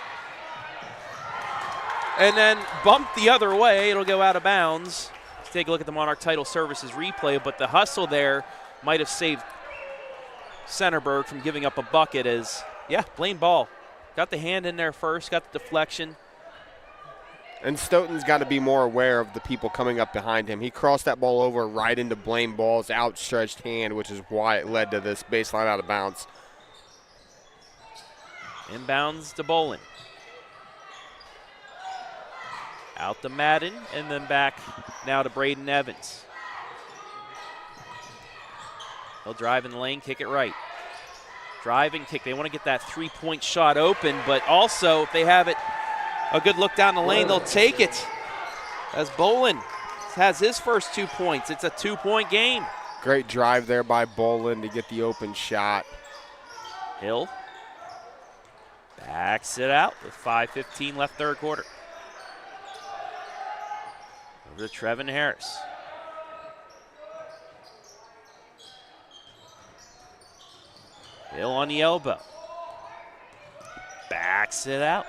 and then bumped the other way. It'll go out of bounds. Let's take a look at the Monarch Title Services replay, but the hustle there might have saved Centerburg from giving up a bucket as, Blaine Ball got the hand in there first, got the deflection. And Stoughton's got to be more aware of the people coming up behind him. He crossed that ball over right into Blaine Ball's outstretched hand, which is why it led to this baseline out of bounds. Inbounds to Bolin. Out to Madden, and then back now to Braden Evans. He'll drive in the lane, kick it right. Drive and kick. They want to get that three-point shot open, but also if they have it a good look down the lane, they'll take it. As Bolin has his first 2 points. It's a 2-point game. Great drive there by Bolin to get the open shot. Hill. Backs it out with 5:15 left third quarter. Over to Trevin Harris. Hill on the elbow. Backs it out.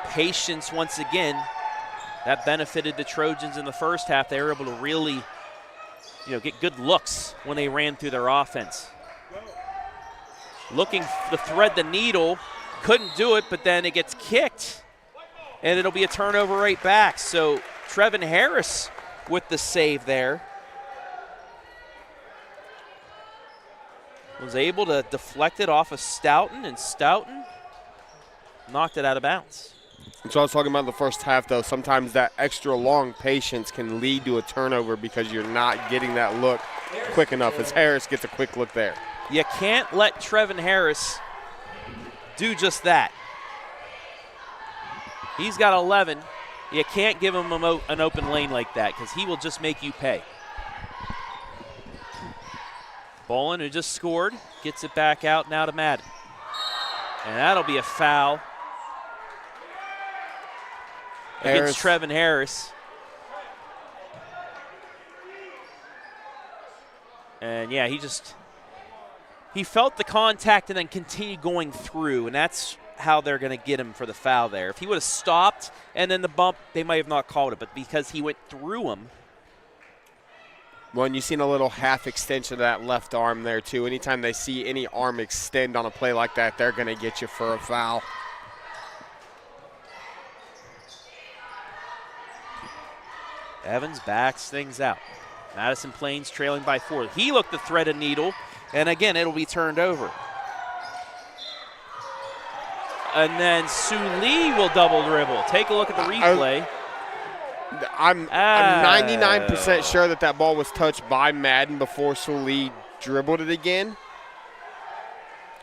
Patience once again. That benefited the Trojans in the first half. They were able to really, get good looks when they ran through their offense. Looking to thread the needle, couldn't do it, but then it gets kicked, and it'll be a turnover right back. So Trevin Harris with the save there. Was able to deflect it off of Stoughton, and Stoughton knocked it out of bounds. So I was talking about in the first half, though, sometimes that extra long patience can lead to a turnover because you're not getting that look quick enough, as Harris gets a quick look there. You can't let Trevin Harris do just that. He's got 11. You can't give him an open lane like that because he will just make you pay. Bolin, who just scored, gets it back out now to Madden. And that'll be a foul against Trevin Harris. And yeah, he felt the contact and then continued going through, and that's how they're going to get him for the foul there. If he would have stopped and then the bump, they might have not called it, but because he went through him. Well, and you've seen a little half extension of that left arm there, too. Anytime they see any arm extend on a play like that, they're going to get you for a foul. Evans backs things out. Madison-Plains trailing by 4. He looked to thread a needle, and again, it'll be turned over. And then Sue Lee will double dribble. Take a look at the replay. I'm 99% sure that ball was touched by Madden before Sully dribbled it again.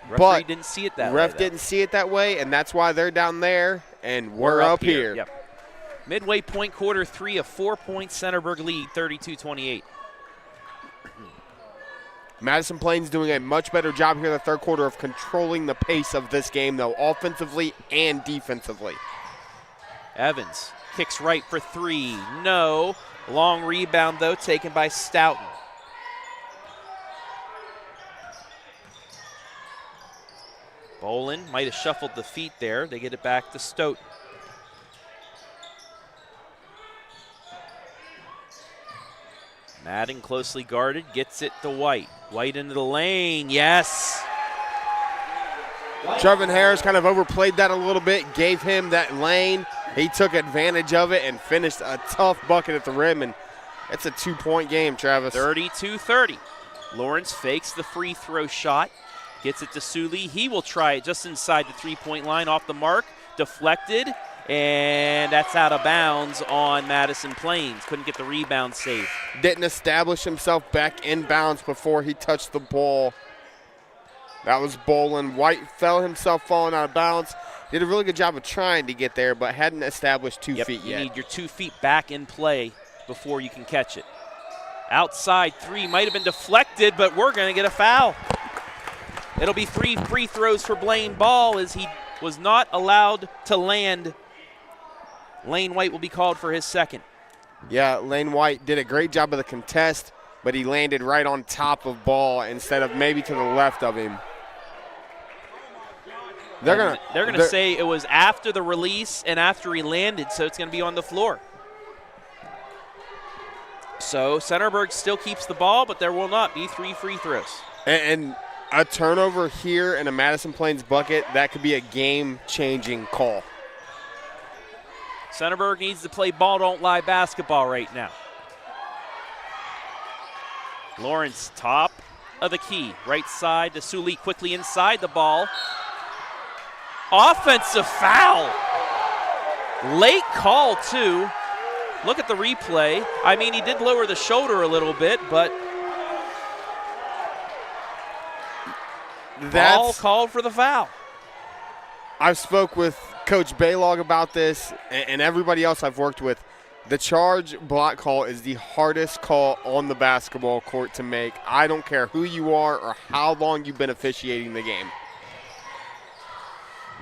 Referee didn't see it that way. Ref didn't see it that way, and that's why they're down there, and we're up here. Yep. Midway point, quarter 3, a 4-point Centerburg lead, 32-28. Madison-Plains doing a much better job here in the third quarter of controlling the pace of this game, though, offensively and defensively. Evans kicks right for 3. No. Long rebound, though, taken by Stoughton. Bolin might have shuffled the feet there. They get it back to Stoughton. Madden closely guarded, gets it to White. White into the lane, yes. Trevin Harris kind of overplayed that a little bit, gave him that lane. He took advantage of it and finished a tough bucket at the rim, and it's a 2-point game, Travis. 32-30. Lawrence fakes the free throw shot, gets it to Sully. He will try it just inside the 3-point line, off the mark, deflected, and that's out of bounds on Madison-Plains. Couldn't get the rebound save. Didn't establish himself back in bounds before he touched the ball. That was Bolin. White fell himself falling out of bounds. Did a really good job of trying to get there, but hadn't established 2 feet yet. You need your 2 feet back in play before you can catch it. Outside 3 might have been deflected, but we're going to get a foul. It'll be 3 free throws for Blaine Ball as he was not allowed to land. Layne White will be called for his second. Yeah, Layne White did a great job of the contest, but he landed right on top of Ball instead of maybe to the left of him. They're gonna say it was after the release and after he landed, so it's gonna be on the floor. So Centerburg still keeps the ball, but there will not be 3 free throws. And a turnover here in a Madison-Plains bucket, that could be a game-changing call. Centerburg needs to play ball don't lie basketball right now. Lawrence, top of the key, right side to Sully, quickly inside the ball. Offensive foul. Late call, too. Look at the replay. I mean, he did lower the shoulder a little bit, but ball called for the foul. I've spoke with Coach Baylog about this and everybody else I've worked with. The charge block call is the hardest call on the basketball court to make. I don't care who you are or how long you've been officiating the game.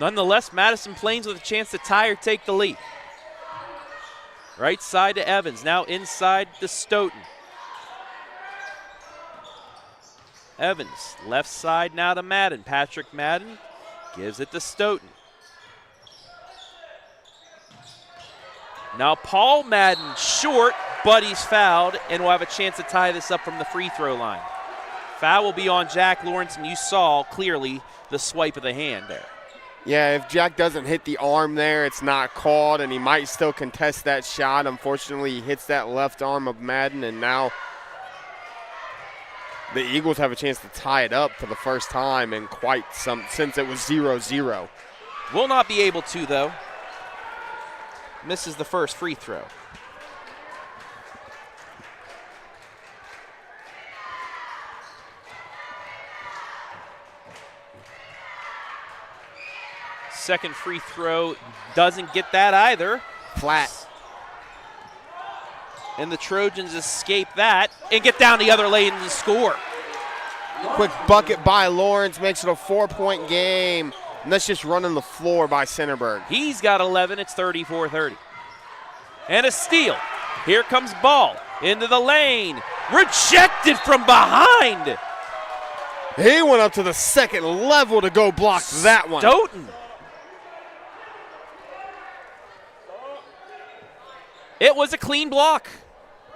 Nonetheless, Madison-Plains with a chance to tie or take the lead. Right side to Evans, now inside to Stoughton. Evans, left side now to Madden. Patrick Madden gives it to Stoughton. Now Paul Madden short, but he's fouled, and will have a chance to tie this up from the free throw line. Foul will be on Jack Lawrence, and you saw clearly the swipe of the hand there. Yeah, if Jack doesn't hit the arm there, it's not called, and he might still contest that shot. Unfortunately, he hits that left arm of Madden, and now the Eagles have a chance to tie it up for the first time in quite some, since it was 0-0. Will not be able to, though. Misses the first free throw. Second free throw doesn't get that either. Flat. And the Trojans escape that and get down the other lane and score. Quick bucket by Lawrence makes it a 4-point game. And that's just running the floor by Centerburg. He's got 11. It's 34-30. And a steal. Here comes ball into the lane. Rejected from behind. He went up to the second level to go block that one. Stoughton. It was a clean block.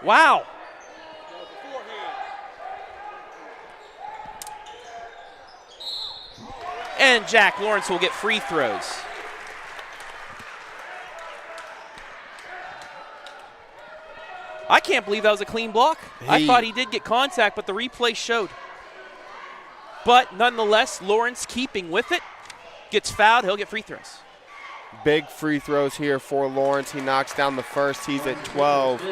Wow. And Jack Lawrence will get free throws. I can't believe that was a clean block. I thought he did get contact, but the replay showed. But nonetheless, Lawrence keeping with it. Gets fouled, he'll get free throws. Big free throws here for Lawrence. He knocks down the first. He's at 12.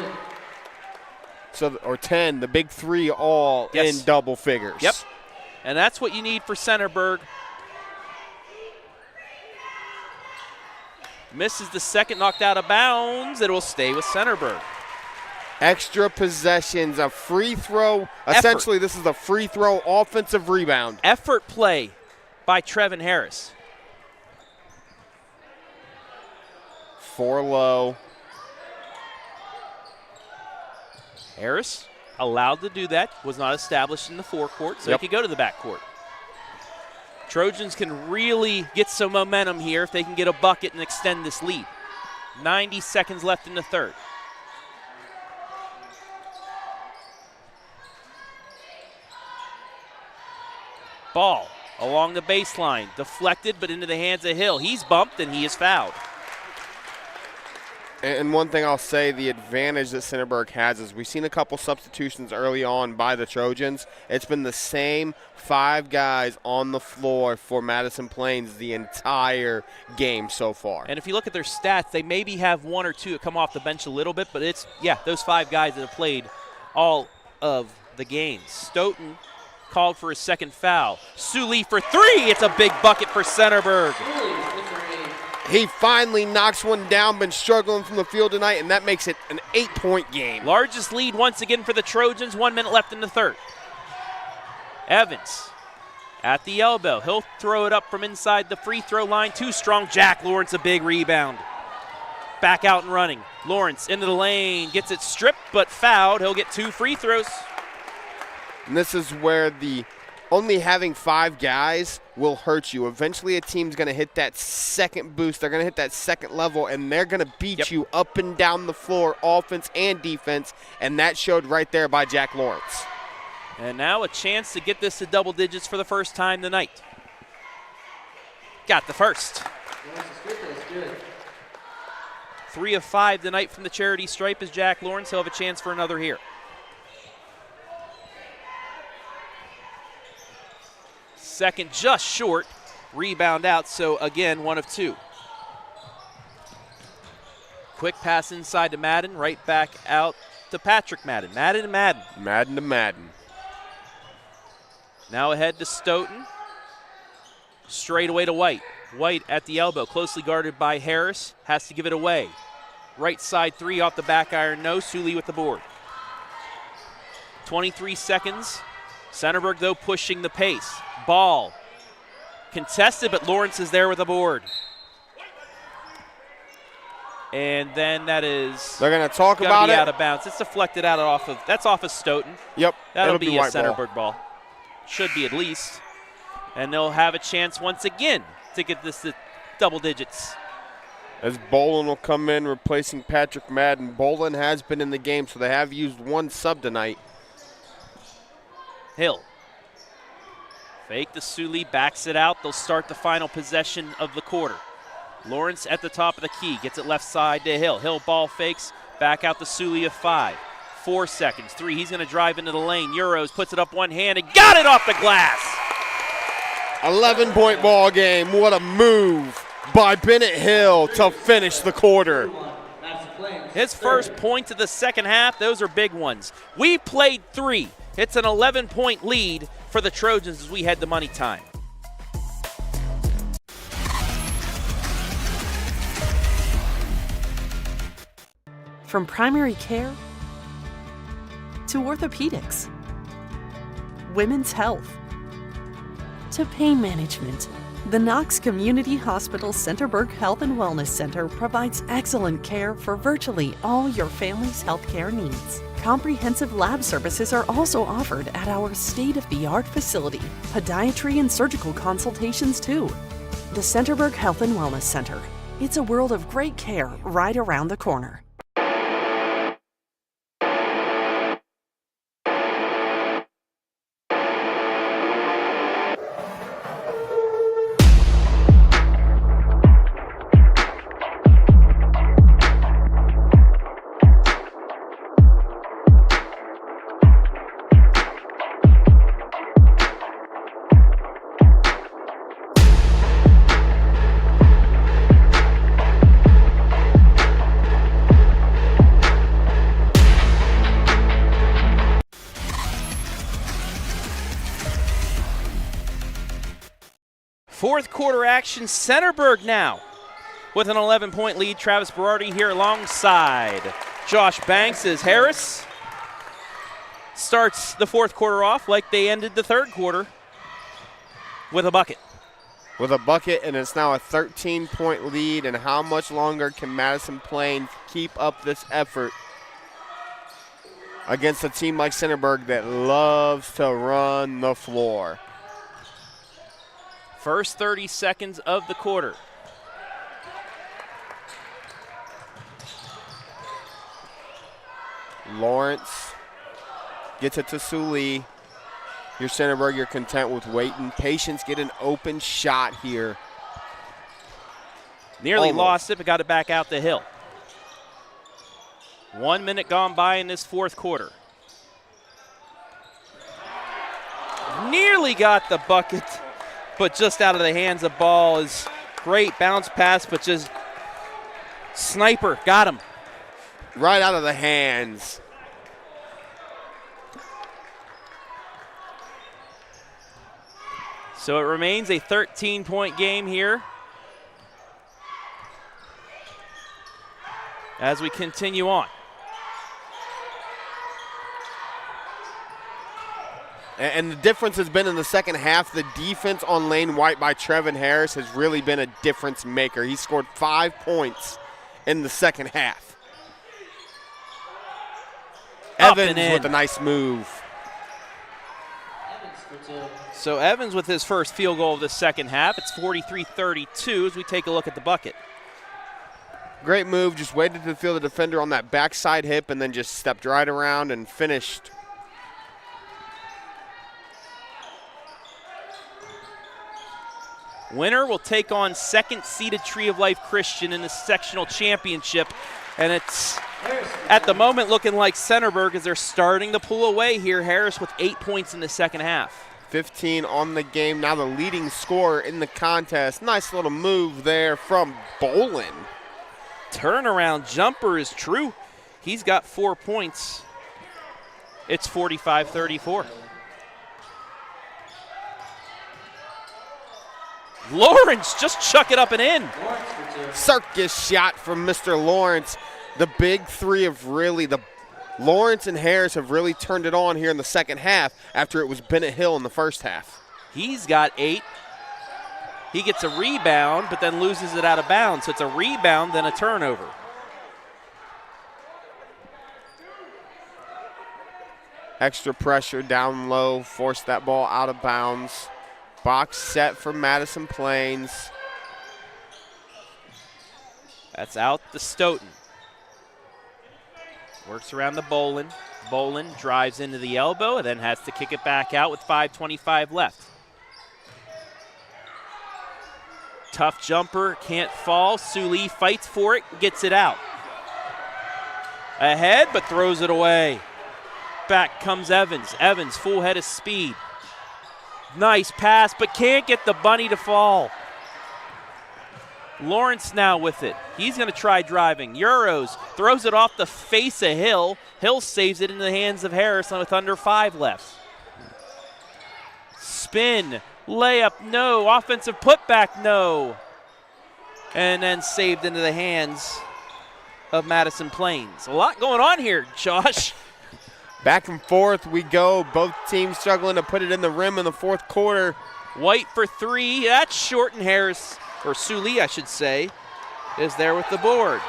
So, or 10. The big three all in double figures. Yep. And that's what you need for Centerburg. Misses the second, knocked out of bounds. It will stay with Centerburg. Extra possessions, a free throw. Effort. Essentially, this is a free throw offensive rebound. Effort play by Trevin Harris. 4 low. Harris allowed to do that, was not established in the forecourt, so he could go to the backcourt. Trojans can really get some momentum here if they can get a bucket and extend this lead. 90 seconds left in the third. Ball along the baseline, deflected but into the hands of Hill. He's bumped and he is fouled. And one thing I'll say, the advantage that Centerburg has is we've seen a couple substitutions early on by the Trojans. It's been the same 5 guys on the floor for Madison-Plains the entire game so far. And if you look at their stats, they maybe have 1 or 2 that come off the bench a little bit, but it's, those 5 guys that have played all of the games. Stoughton called for his second foul. Sully for 3. It's a big bucket for Centerburg. He finally knocks one down, been struggling from the field tonight, and that makes it an 8-point game. Largest lead once again for the Trojans, 1 minute left in the third. Evans at the elbow. He'll throw it up from inside the free throw line. Too strong. Jack Lawrence, a big rebound. Back out and running. Lawrence into the lane, gets it stripped but fouled. He'll get 2 free throws. And this is where the only having 5 guys will hurt you. Eventually a team's going to hit that second boost. They're going to hit that second level, and they're going to beat you up and down the floor, offense and defense, and that showed right there by Jack Lawrence. And now a chance to get this to double digits for the first time tonight. Got the first. 3 of 5 tonight from the charity stripe is Jack Lawrence. He'll have a chance for another here. Second just short, rebound out, so again, 1 of 2. Quick pass inside to Madden, right back out to Patrick Madden. Madden to Madden. Madden to Madden. Now ahead to Stoughton. Straight away to White. White at the elbow, closely guarded by Harris, has to give it away. Right side 3 off the back iron, no. Sully with the board. 23 seconds. Centerburg, though, pushing the pace. Ball Contested, but Lawrence is there with a board. And then that is They're going to talk gonna about be it. out of bounds. It's deflected out that's off of Stoughton. Yep. That'll it'll be a white ball. Centerburg ball. Should be at least. And they'll have a chance once again to get this to double digits. As Bolin will come in replacing Patrick Madden. Bolin has been in the game, so they have used one sub tonight. Hill. Fake the Sully, backs it out. They'll start the final possession of the quarter. Lawrence at the top of the key, gets it left side to Hill. Hill ball fakes, back out the Sully of 5. 4 seconds, 3, he's gonna drive into the lane. Euros puts it up one hand and got it off the glass. 11-point ball game. What a move by Bennett Hill to finish the quarter. His first points of the second half, those are big ones. We played 3. It's an 11-point lead for the Trojans as we head to money time. From primary care to orthopedics, women's health to pain management, the Knox Community Hospital Centerburg Health and Wellness Center provides excellent care for virtually all your family's healthcare needs. Comprehensive lab services are also offered at our state-of-the-art facility. Podiatry and surgical consultations too. The Centerburg Health and Wellness Center. It's a world of great care right around the corner. Fourth quarter action, Centerburg now with an 11-point lead. Travis Berardi here alongside Josh Banks as Harris starts the fourth quarter off like they ended the third quarter with a bucket. With a bucket, and it's now a 13-point lead. And how much longer can Madison-Plains keep up this effort against a team like Centerburg that loves to run the floor? First 30 seconds of the quarter. Lawrence gets it to Sully. Your Centerburg, you're content with waiting. Patience, get an open shot here. Nearly Almost. lost it, but got it back out the Hill. 1 minute gone by in this fourth quarter. Nearly got the bucket, but just out of the hands of ball is great. Bounce pass, but just sniper, got him. Right out of the hands. So it remains a 13-point game here as we continue on. And the difference has been in the second half. The defense on Layne White by Trevin Harris has really been a difference maker. He scored 5 points in the second half. Up and Evans in. with a nice move. So Evans with his first field goal of the second half. It's 43-32 as we take a look at the bucket. Great move. Just waited to feel the defender on that backside hip and then just stepped right around and finished. Winner will take on second-seeded Tree of Life Christian in the sectional championship. And it's, at the moment, looking like Centerburg as they're starting to pull away here. Harris with 8 points in the second half. 15 on the game. Now the leading scorer in the contest. Nice little move there from Bolin. Turnaround jumper is true. He's got 4 points. It's 45-34. Lawrence just chuck it up and in. Circus shot from Mr. Lawrence. The big three of really, Lawrence and Harris have really turned it on here in the second half after it was Bennett Hill in the first half. He's got 8. He gets a rebound, but then loses it out of bounds. So it's a rebound, then a turnover. Extra pressure down low, forced that ball out of bounds. Box set for Madison-Plains. That's out to Stoughton. Works around the Bolin. Bolin drives into the elbow and then has to kick it back out with 5:25 left. Tough jumper, can't fall. Sully fights for it, gets it out. Ahead, but throws it away. Back comes Evans. Evans, full head of speed. Nice pass, but can't get the bunny to fall. Lawrence now with it. He's going to try driving. Euros throws it off the face of Hill. Hill saves it into the hands of Harris with under 5 left. Spin, layup, no. Offensive putback, no. And then saved into the hands of Madison-Plains. A lot going on here, Josh. Back and forth we go. Both teams struggling to put it in the rim in the fourth quarter. White for 3. That's short, and Harris, or Sully, I should say, is there with the board.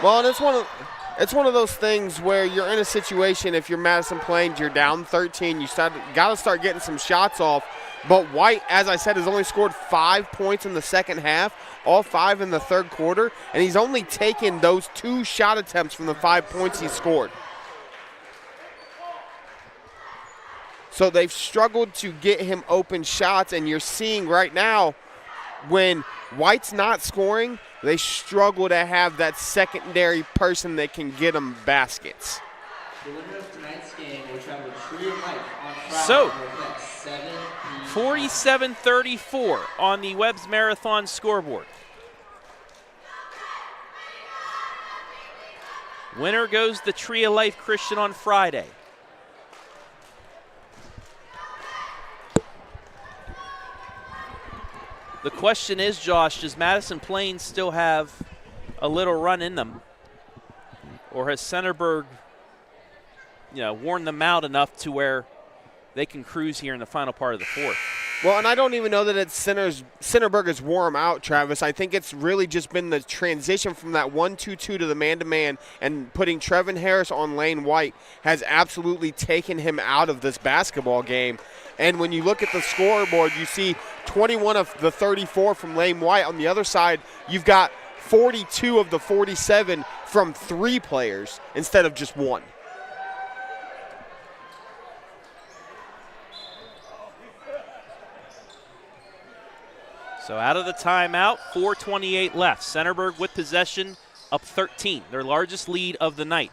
Well, and it's one of those things where you're in a situation, if you're Madison-Plains, you're down 13, you got to start getting some shots off. But White, as I said, has only scored 5 points in the second half, all 5 in the third quarter, and he's only taken those 2 shot attempts from the 5 points he scored. So they've struggled to get him open shots, and you're seeing right now when White's not scoring, they struggle to have that secondary person that can get them baskets. The winner of tonight's game will travel to Tree of Life on Friday. So, for 47-34 on the Webb's Marathon scoreboard. Winner goes the Tree of Life Christian on Friday. The question is, Josh, does Madison-Plains still have a little run in them? Or has Centerburg, worn them out enough to where they can cruise here in the final part of the fourth? Well, and I don't even know that it's Centerburg has wore them out, Travis. I think it's really just been the transition from that 1-2-2 to the man-to-man, and putting Trevin Harris on Layne White has absolutely taken him out of this basketball game. And when you look at the scoreboard, you see 21 of the 34 from Layne White. On the other side, you've got 42 of the 47 from 3 players instead of just 1. So out of the timeout, 4:28 left. Centerburg with possession, up 13, their largest lead of the night.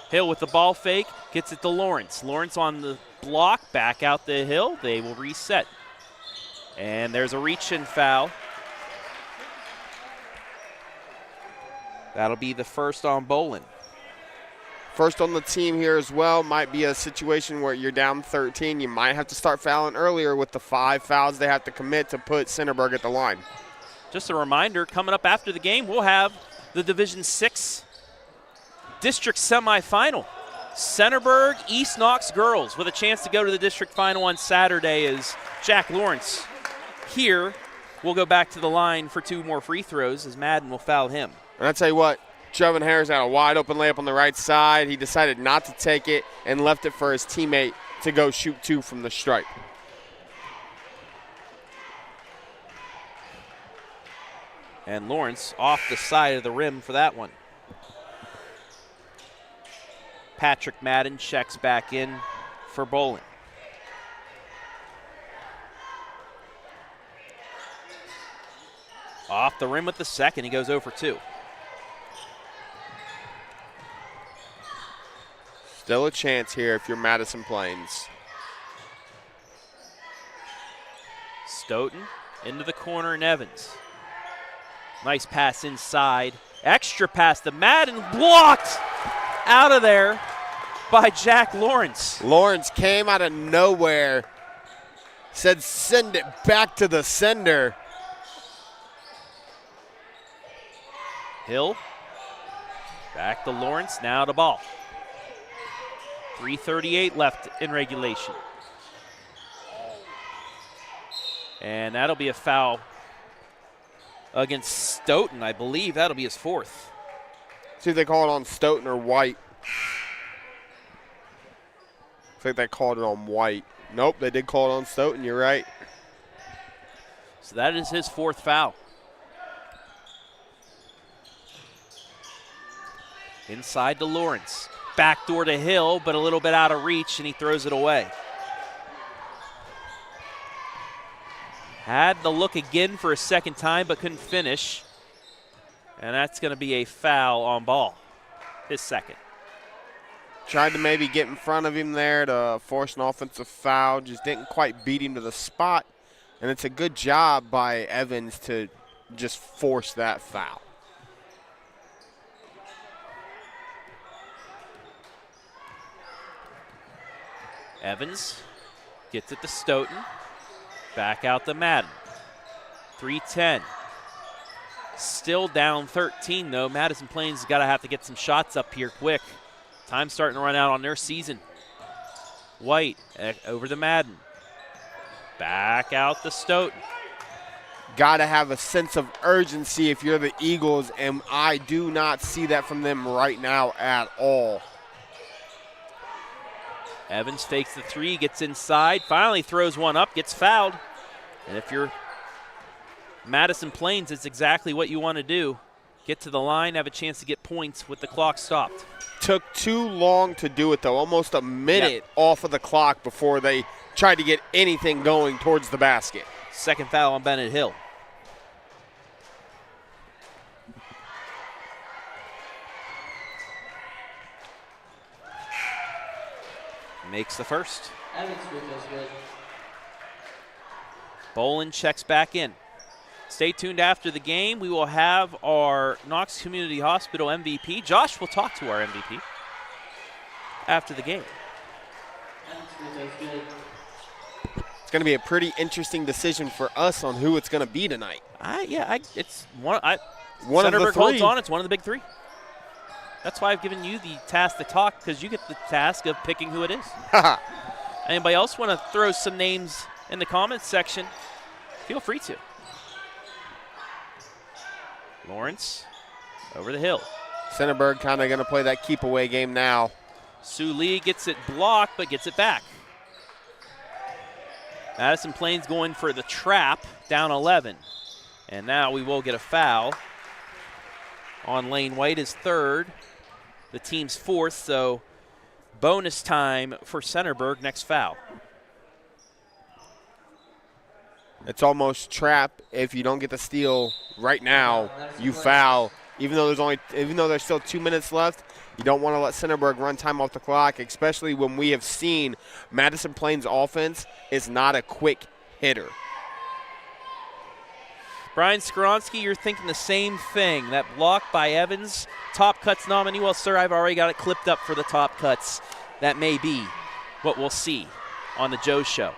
Hill with the ball fake, gets it to Lawrence. Lawrence on the block, back out the Hill. They will reset. And there's a reach-in foul. That'll be the first on Bolin. First on the team here as well. Might be a situation where you're down 13. You might have to start fouling earlier with the 5 fouls they have to commit to put Centerburg at the line. Just a reminder, coming up after the game, we'll have the Division 6 District Semifinal. Centerburg, East Knox girls with a chance to go to the district final on Saturday as Jack Lawrence here will go back to the line for 2 more free throws as Madden will foul him. And I'll tell you what, Trevin Harris had a wide open layup on the right side. He decided not to take it and left it for his teammate to go shoot 2 from the stripe. And Lawrence off the side of the rim for that one. Patrick Madden checks back in for Bolin. Off the rim with the second, he goes 0 for 2. Still a chance here if you're Madison-Plains. Stoughton into the corner and Evans. Nice pass inside. Extra pass to Madden, blocked out of there by Jack Lawrence. Lawrence came out of nowhere, said send it back to the sender. Hill, back to Lawrence, now to ball. 3:38 left in regulation. And that'll be a foul against Stoughton. I believe that'll be his 4th. See if they call it on Stoughton or White. I think they called it on White. Nope, they did call it on Stoughton. You're right. So that is his 4th foul. Inside to Lawrence. Backdoor to Hill, but a little bit out of reach, and he throws it away. Had the look again for a second time, but couldn't finish. And that's going to be a foul on ball. His 2nd. Tried to maybe get in front of him there to force an offensive foul. Just didn't quite beat him to the spot. And it's a good job by Evans to just force that foul. Evans gets it to Stoughton. Back out to Madden. 3:10. Still down 13, though. Madison-Plains has got to have to get some shots up here quick. Time's starting to run out on their season. White over to Madden. Back out to Stoughton. Got to have a sense of urgency if you're the Eagles, and I do not see that from them right now at all. Evans fakes the 3, gets inside, finally throws one up, gets fouled. And if you're Madison-Plains, it's exactly what you want to do. Get to the line, have a chance to get points with the clock stopped. Took too long to do it, though. Almost a minute off of the clock before they tried to get anything going towards the basket. 2nd foul on Bennett Hill. Makes the 1st. Evans free throw's good. Bolin checks back in. Stay tuned after the game. We will have our Knox Community Hospital MVP. Josh will talk to our MVP after the game. Evans free throw's good. It's going to be a pretty interesting decision for us on who it's going to be tonight. It's one. One of the Centerburg 3. holds on. It's one of the big 3. That's why I've given you the task to talk, because you get the task of picking who it is. Anybody else want to throw some names in the comments section? Feel free to. Lawrence over the Hill. Centerburg kind of going to play that keep away game now. Sue Lee gets it blocked, but gets it back. Madison-Plains going for the trap, down 11. And now we will get a foul on Layne White, his 3rd. The team's 4th, so bonus time for Centerburg, next foul. It's almost trap. If you don't get the steal right now, you foul. Even though there's still 2 minutes left, you don't want to let Centerburg run time off the clock, especially when we have seen Madison-Plains offense is not a quick hitter. Brian Skoronsky, you're thinking the same thing. That block by Evans, top cuts nominee. Well, sir, I've already got it clipped up for the top cuts. That may be what we'll see on the Joe Show.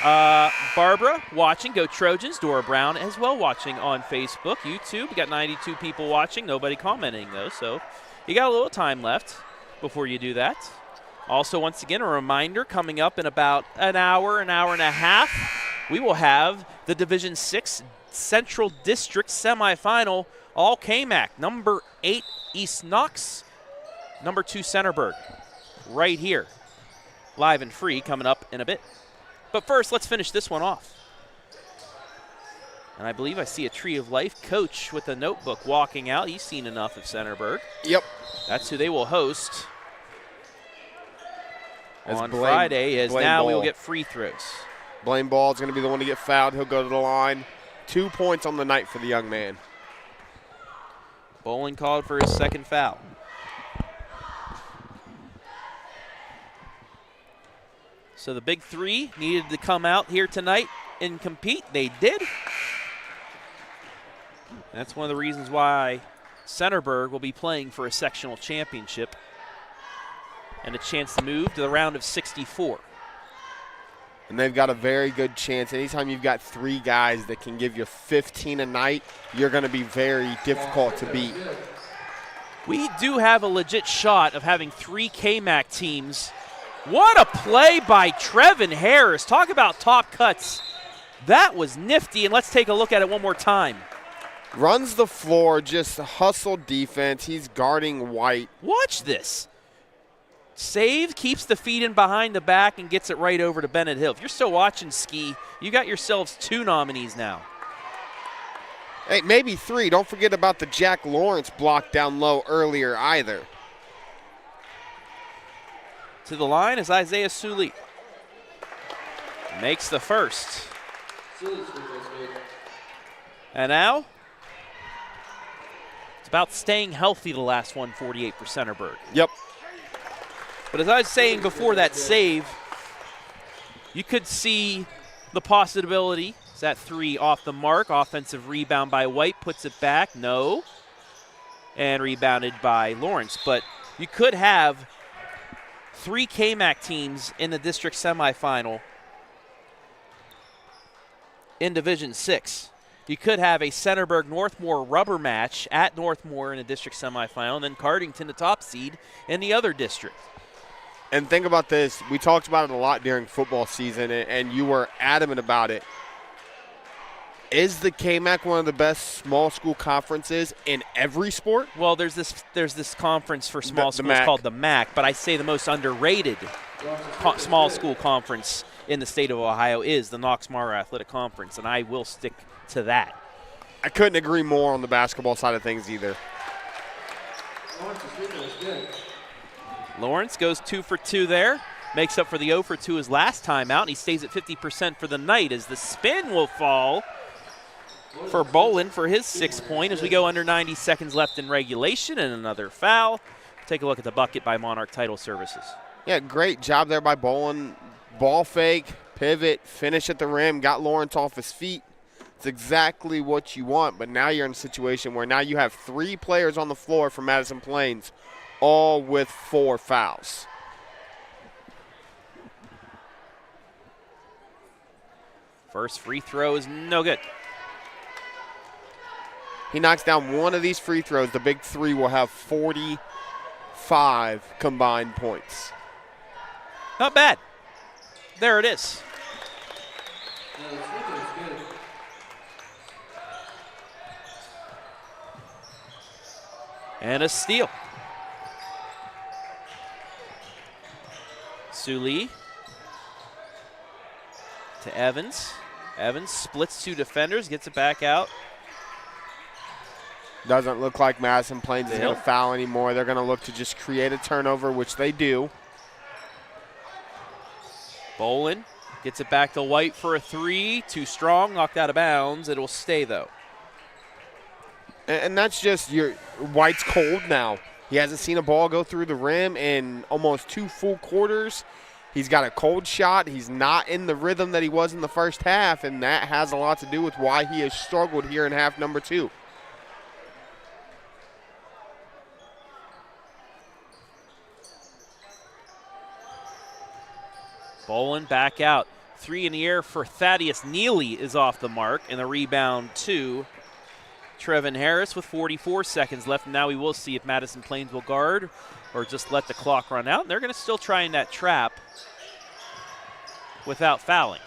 Barbara watching, go Trojans. Dora Brown as well watching on Facebook, YouTube. We got 92 people watching, nobody commenting though, so you got a little time left before you do that. Also, once again, a reminder, coming up in about an hour and a half, we will have the Division 6 Central District Semifinal, all KMAC. Number 8 East Knox, number 2 Centerburg, right here, live and free, coming up in a bit. But first, let's finish this one off. And I believe I see a Tree of Life coach with a notebook walking out. He's seen enough of Centerburg. Yep. That's who they will host on Blaine, Friday, as now Ball. we will get free throws. Blaine Ball is going to be the one to get fouled. He'll go to the line. 2 points on the night for the young man. Bowling called for his 2nd foul. So the big 3 needed to come out here tonight and compete. They did. That's one of the reasons why Centerburg will be playing for a sectional championship and a chance to move to the round of 64. And they've got a very good chance. Anytime you've got 3 guys that can give you 15 a night, you're going to be very difficult to beat. We do have a legit shot of having 3 KMAC teams. What a play by Trevin Harris. Talk about top cuts. That was nifty, and let's take a look at it one more time. Runs the floor, just hustle defense. He's guarding White. Watch this. Save, keeps the feet in behind the back, and gets it right over to Bennett Hill. If you're still watching Ski, you got yourselves 2 nominees now. Hey, maybe 3. Don't forget about the Jack Lawrence block down low earlier either. To the line is Isaiah Sully. Makes the first. And now, it's about staying healthy the last 148 for Centerburg. Yep. But as I was saying before that save, you could see the possibility. Is that 3 off the mark? Offensive rebound by White, puts it back. No. And rebounded by Lawrence. But you could have 3 KMAC teams in the district semifinal in Division 6. You could have a Centerburg-Northmore rubber match at Northmore in a district semifinal, and then Cardington, the top seed, in the other district. And think about this. We talked about it a lot during football season, and you were adamant about it. Is the KMAC one of the best small school conferences in every sport? Well, there's this conference for small schools MAC. called the MAC, but I say the most underrated small school conference in the state of Ohio is the Knox-Mara Athletic Conference, and I will stick to that. I couldn't agree more on the basketball side of things either. Lawrence goes 2 for 2 there. Makes up for the 0 for 2 his last time out, and he stays at 50% for the night as the spin will fall for Bolin for his 6th point as we go under 90 seconds left in regulation, and another foul. Take a look at the bucket by Monarch Title Services. Yeah, great job there by Bolin. Ball fake, pivot, finish at the rim, got Lawrence off his feet. It's exactly what you want, but now you're in a situation where now you have 3 players on the floor for Madison-Plains, all with 4 fouls. First free throw is no good. He knocks down one of these free throws. The big 3 will have 45 combined points. Not bad. There it is. And a steal. Sully to Evans. Evans splits 2 defenders, gets it back out. Doesn't look like Madison-Plains is Nope. going to foul anymore. They're going to look to just create a turnover, which they do. Bolin gets it back to White for a 3. Too strong, knocked out of bounds. It will stay, though. And that's just White's cold now. He hasn't seen a ball go through the rim in almost 2 full quarters. He's got a cold shot. He's not in the rhythm that he was in the first half, and that has a lot to do with why he has struggled here in half number 2. Bolin back out. 3 in the air for Thaddeus Neely is off the mark, and the rebound to Trevin Harris with 44 seconds left. And now we will see if Madison-Plains will guard or just let the clock run out. And they're going to still try in that trap without fouling.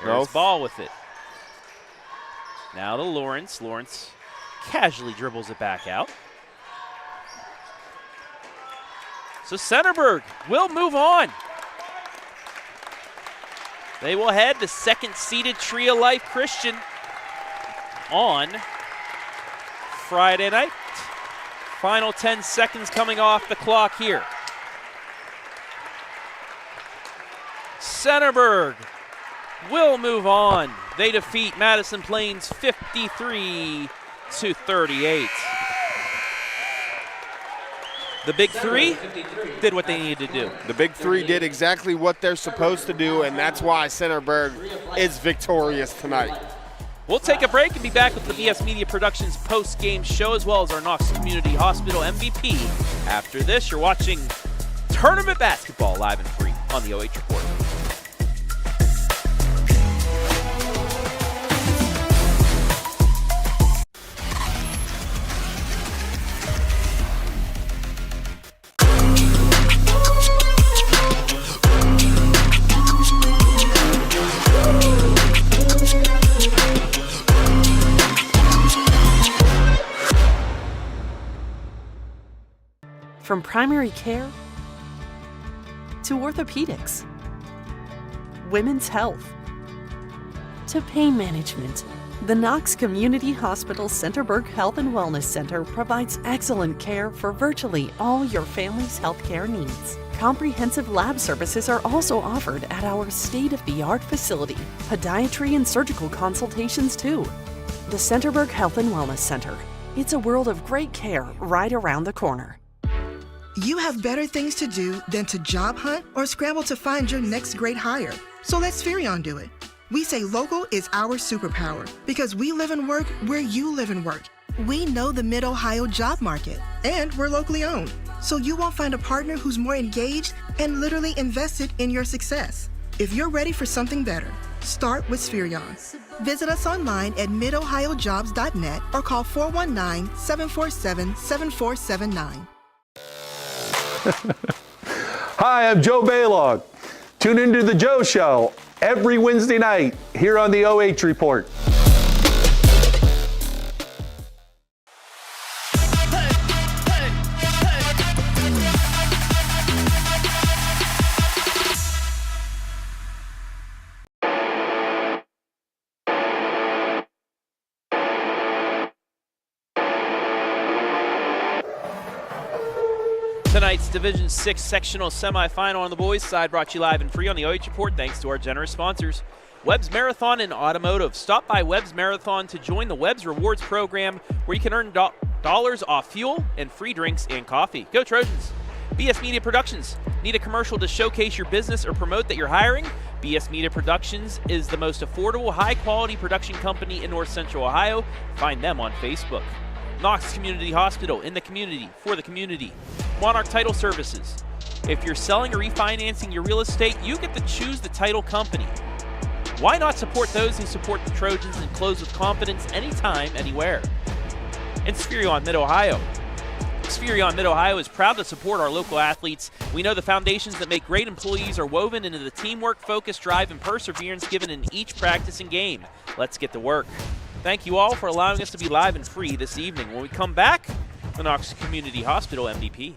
There's Ball with it. Now to Lawrence. Lawrence casually dribbles it back out. So Centerburg will move on. They will head to second-seeded Tree of Life Christian on Friday night. Final 10 seconds coming off the clock here. Centerburg will move on. They defeat Madison-Plains 53-38. The big 3 did what they needed to do. The big 3 did exactly what they're supposed to do, and that's why Centerburg is victorious tonight. We'll take a break and be back with the BS Media Productions post-game show, as well as our Knox Community Hospital MVP. After this, you're watching tournament basketball live and free on the OH Report. From primary care to orthopedics, women's health to pain management, the Knox Community Hospital Centerburg Health and Wellness Center provides excellent care for virtually all your family's healthcare needs. Comprehensive lab services are also offered at our state-of-the-art facility. Podiatry and surgical consultations too. The Centerburg Health and Wellness Center. It's a world of great care right around the corner. You have better things to do than to job hunt or scramble to find your next great hire. So let Spherion do it. We say local is our superpower because we live and work where you live and work. We know the Mid-Ohio job market, and we're locally owned. So you won't find a partner who's more engaged and literally invested in your success. If you're ready for something better, start with Spherion. Visit us online at midohiojobs.net or call 419-747-7479. Hi, I'm Joe Baylog. Tune into The Joe Show every Wednesday night here on the oh.report. Tonight's Division 6 sectional semifinal on the boys' side brought to you live and free on the oh report thanks to our generous sponsors, Webb's Marathon and Automotive. Stop by Webb's Marathon to join the Webb's Rewards program where you can earn dollars off fuel and free drinks and coffee. Go Trojans! BS Media Productions. Need a commercial to showcase your business or promote that you're hiring? BS Media Productions is the most affordable, high-quality production company in North Central Ohio. Find them on Facebook. Knox Community Hospital, in the community, for the community. Monarch Title Services. If you're selling or refinancing your real estate, you get to choose the title company. Why not support those who support the Trojans and close with confidence anytime, anywhere? And Spherion Mid-Ohio. Spherion Mid-Ohio is proud to support our local athletes. We know the foundations that make great employees are woven into the teamwork, focus, drive, and perseverance given in each practice and game. Let's get to work. Thank you all for allowing us to be live and free this evening. When we come back, the Knox Community Hospital MVP.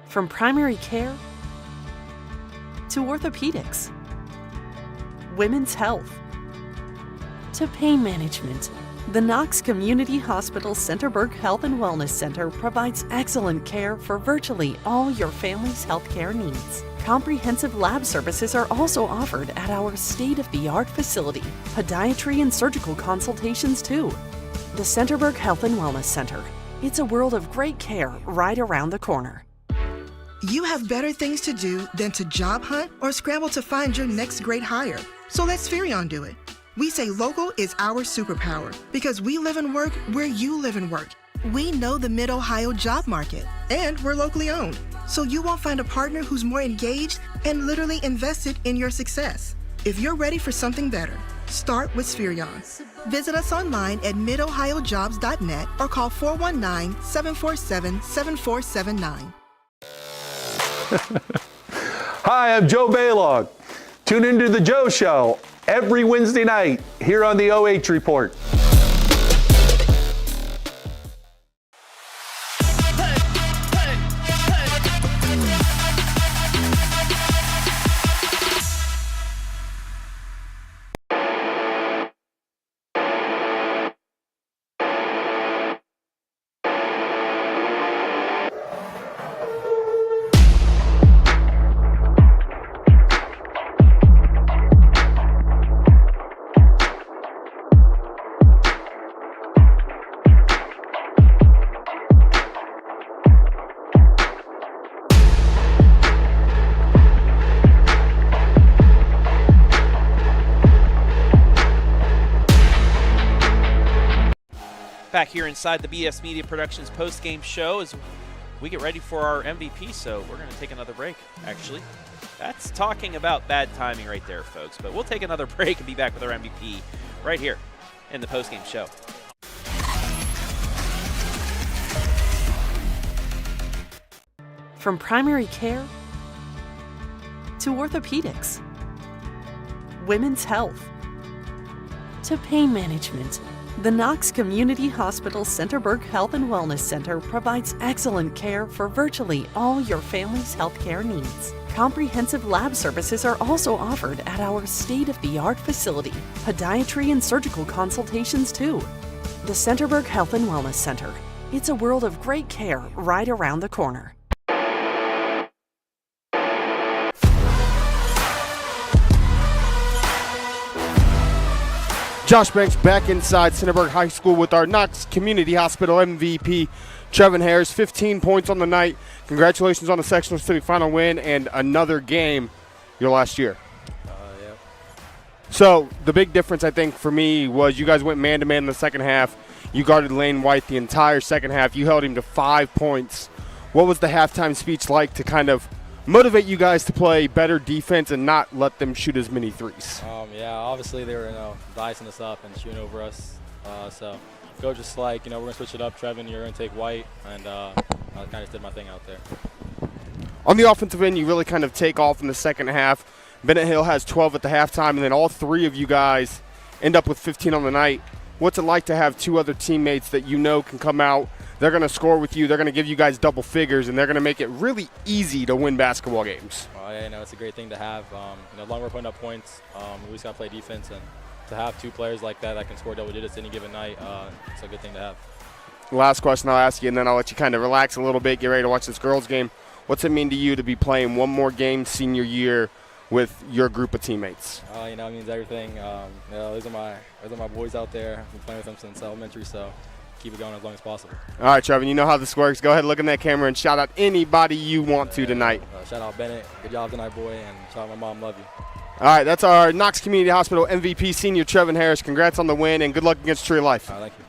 From primary care to orthopedics, women's health to pain management, the Knox Community Hospital Centerburg Health and Wellness Center provides excellent care for virtually all your family's healthcare needs. Comprehensive lab services are also offered at our state-of-the-art facility. Podiatry and surgical consultations too. The Centerburg Health and Wellness Center. It's a world of great care right around the corner. You have better things to do than to job hunt or scramble to find your next great hire. So let Spherion do it. We say local is our superpower because we live and work where you live and work. We know the Mid-Ohio job market, and we're locally owned. So you won't find a partner who's more engaged and literally invested in your success. If you're ready for something better, start with Spherion. Visit us online at midohiojobs.net or call 419-747-7479. Hi, I'm Joe Baylog. Tune into The Joe Show every Wednesday night here on the oh.report. Back here inside the BS Media Productions post-game show as we get ready for our MVP, so we're going to take another break, actually. That's talking about bad timing right there, folks. But we'll take another break and be back with our MVP right here in the postgame show. From primary care to orthopedics, women's health to pain management, the Knox Community Hospital Centerburg Health and Wellness Center provides excellent care for virtually all your family's healthcare needs. Comprehensive lab services are also offered at our state-of-the-art facility. Podiatry and surgical consultations too. The Centerburg Health and Wellness Center. It's a world of great care right around the corner. Josh Banks back inside Centerburg High School with our Knox Community Hospital MVP, Trevin Harris, 15 points on the night. Congratulations on the sectional semifinal win and another game your last year. Yeah. So the big difference, I think, for me was you guys went man-to-man in the second half. You guarded Layne White the entire second half. You held him to 5 points. What was the halftime speech like to kind of motivate you guys to play better defense and not let them shoot as many threes? Yeah, obviously they were, dicing us up and shooting over us. So go just like, we're going to switch it up. Trevin, you're going to take White, and I kind of did my thing out there. On the offensive end, you really kind of take off in the second half. Bennett Hill has 12 at the halftime, and then all three of you guys end up with 15 on the night. What's it like to have two other teammates that you know can come out? They're going to score with you. They're going to give you guys double figures, and they're going to make it really easy to win basketball games. It's a great thing to have. Long we're putting up points, we just got to play defense, and to have two players like that can score double digits any given night, it's a good thing to have. Last question I'll ask you, and then I'll let you kind of relax a little bit, get ready to watch this girls' game. What's it mean to you to be playing one more game senior year with your group of teammates? It means everything. Those are my boys out there. I've been playing with them since elementary, so keep it going as long as possible. All right, Trevin, you know how this works. Go ahead, look in that camera, and shout out anybody you want to tonight. Shout out Bennett. Good job tonight, boy, and shout out my mom. Love you. All right, that's our Knox Community Hospital MVP, senior Trevin Harris. Congrats on the win, and good luck against Tree of Life. Thank you.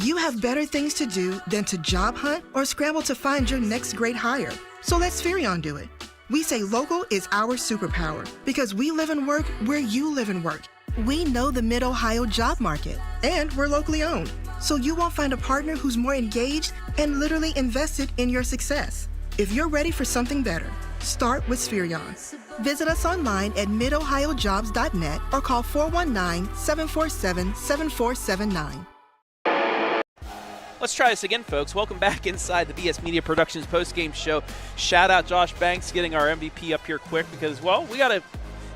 You have better things to do than to job hunt or scramble to find your next great hire. So let Spherion do it. We say local is our superpower because we live and work where you live and work. We know the Mid-Ohio job market, and we're locally owned. So you won't find a partner who's more engaged and literally invested in your success. If you're ready for something better, start with Spherion. Visit us online at midohiojobs.net or call 419-747-7479. Let's try this again, folks. Welcome back inside the BS Media Productions postgame show. Shout out Josh Banks getting our MVP up here quick because, well, we got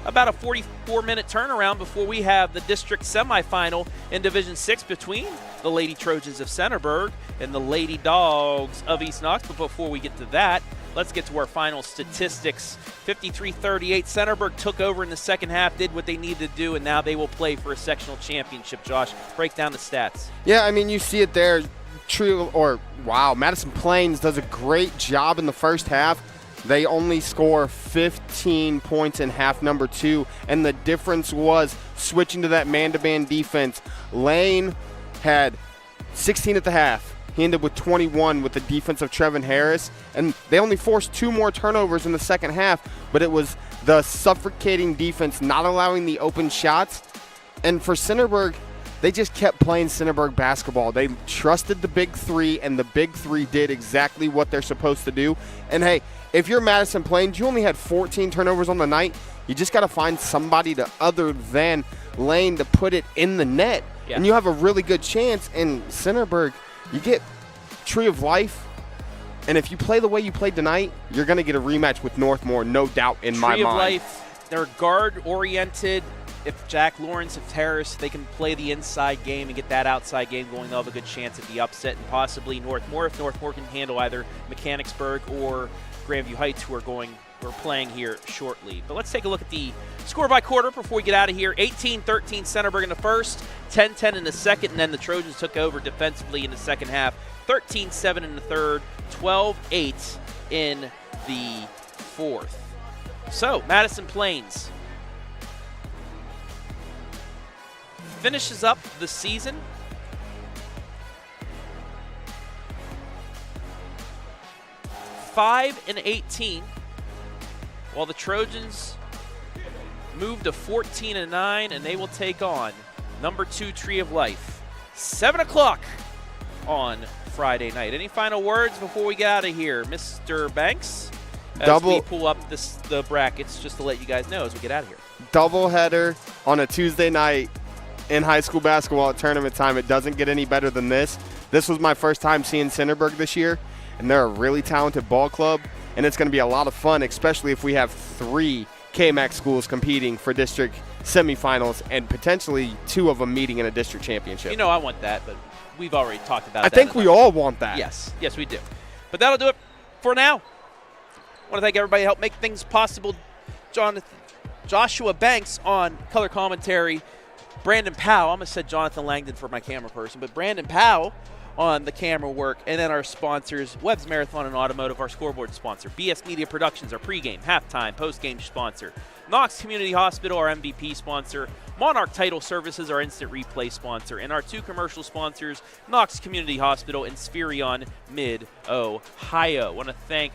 about a 44-minute turnaround before we have the district semifinal in Division 6 between the Lady Trojans of Centerburg and the Lady Dogs of East Knox. But before we get to that, let's get to our final statistics. 53-38, Centerburg took over in the second half, did what they needed to do, and now they will play for a sectional championship. Josh, break down the stats. Yeah, you see it there. Madison-Plains does a great job in the first half. They only score 15 points in half number 2, and the difference was switching to that man-to-man defense. Layne had 16 at the half. He ended with 21 with the defense of Trevin Harris, and they only forced 2 more turnovers in the second half, but it was the suffocating defense not allowing the open shots. And for Centerburg, they just kept playing Centerburg basketball. They trusted the big three, and the big three did exactly what they're supposed to do. And, hey, if you're Madison-Plains, you only had 14 turnovers on the night. You just got to find somebody other than Layne to put it in the net, and you have a really good chance. In Centerburg, you get Tree of Life, and if you play the way you played tonight, you're going to get a rematch with Northmore, no doubt in my mind. Tree of Life, they're guard-oriented. If Jack Lawrence, if Harris, they can play the inside game and get that outside game going, they'll have a good chance at the upset, and possibly Northmore, if Northmore can handle either Mechanicsburg or Grandview Heights, who are playing here shortly. But let's take a look at the score by quarter before we get out of here. 18-13 Centerburg in the first, 10-10 in the second, and then the Trojans took over defensively in the second half. 13-7 in the third, 12-8 in the fourth. So, Madison-Plains finishes up the season 5-18, while the Trojans move to 14-9, and they will take on number 2 Tree of Life. 7 o'clock on Friday night. Any final words before we get out of here, Mr. Banks? As we pull up the brackets, just to let you guys know as we get out of here. Doubleheader on a Tuesday night in high school basketball at tournament time. It doesn't get any better than this. This was my first time seeing Centerburg this year, and they're a really talented ball club, and it's going to be a lot of fun, especially if we have 3 KMAC schools competing for district semifinals and potentially 2 of them meeting in a district championship. You know I want that, but we've already talked about that. I think we all want that. Yes, we do. But that'll do it for now. I want to thank everybody who helped make things possible. Joshua Banks on color commentary. Brandon Powell, I almost said Jonathan Langdon for my camera person, but Brandon Powell on the camera work. And then our sponsors, Webb's Marathon and Automotive, our scoreboard sponsor. BS Media Productions, our pregame, halftime, postgame sponsor. Knox Community Hospital, our MVP sponsor. Monarch Title Services, our instant replay sponsor. And our 2 commercial sponsors, Knox Community Hospital and Spherion Mid-Ohio. I want to thank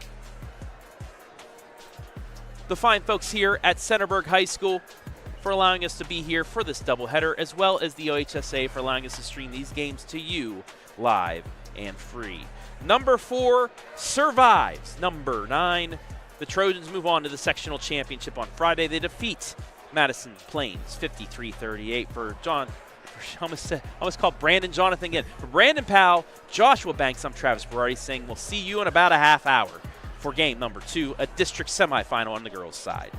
the fine folks here at Centerburg High School for allowing us to be here for this doubleheader, as well as the OHSA for allowing us to stream these games to you live and free. Number 4 survives. Number 9, the Trojans move on to the sectional championship on Friday. They defeat Madison-Plains 53-38 for John. I almost called Brandon Jonathan again. For Brandon Powell, Joshua Banks, I'm Travis Berardi saying we'll see you in about a half hour for game number 2, a district semifinal on the girls' side.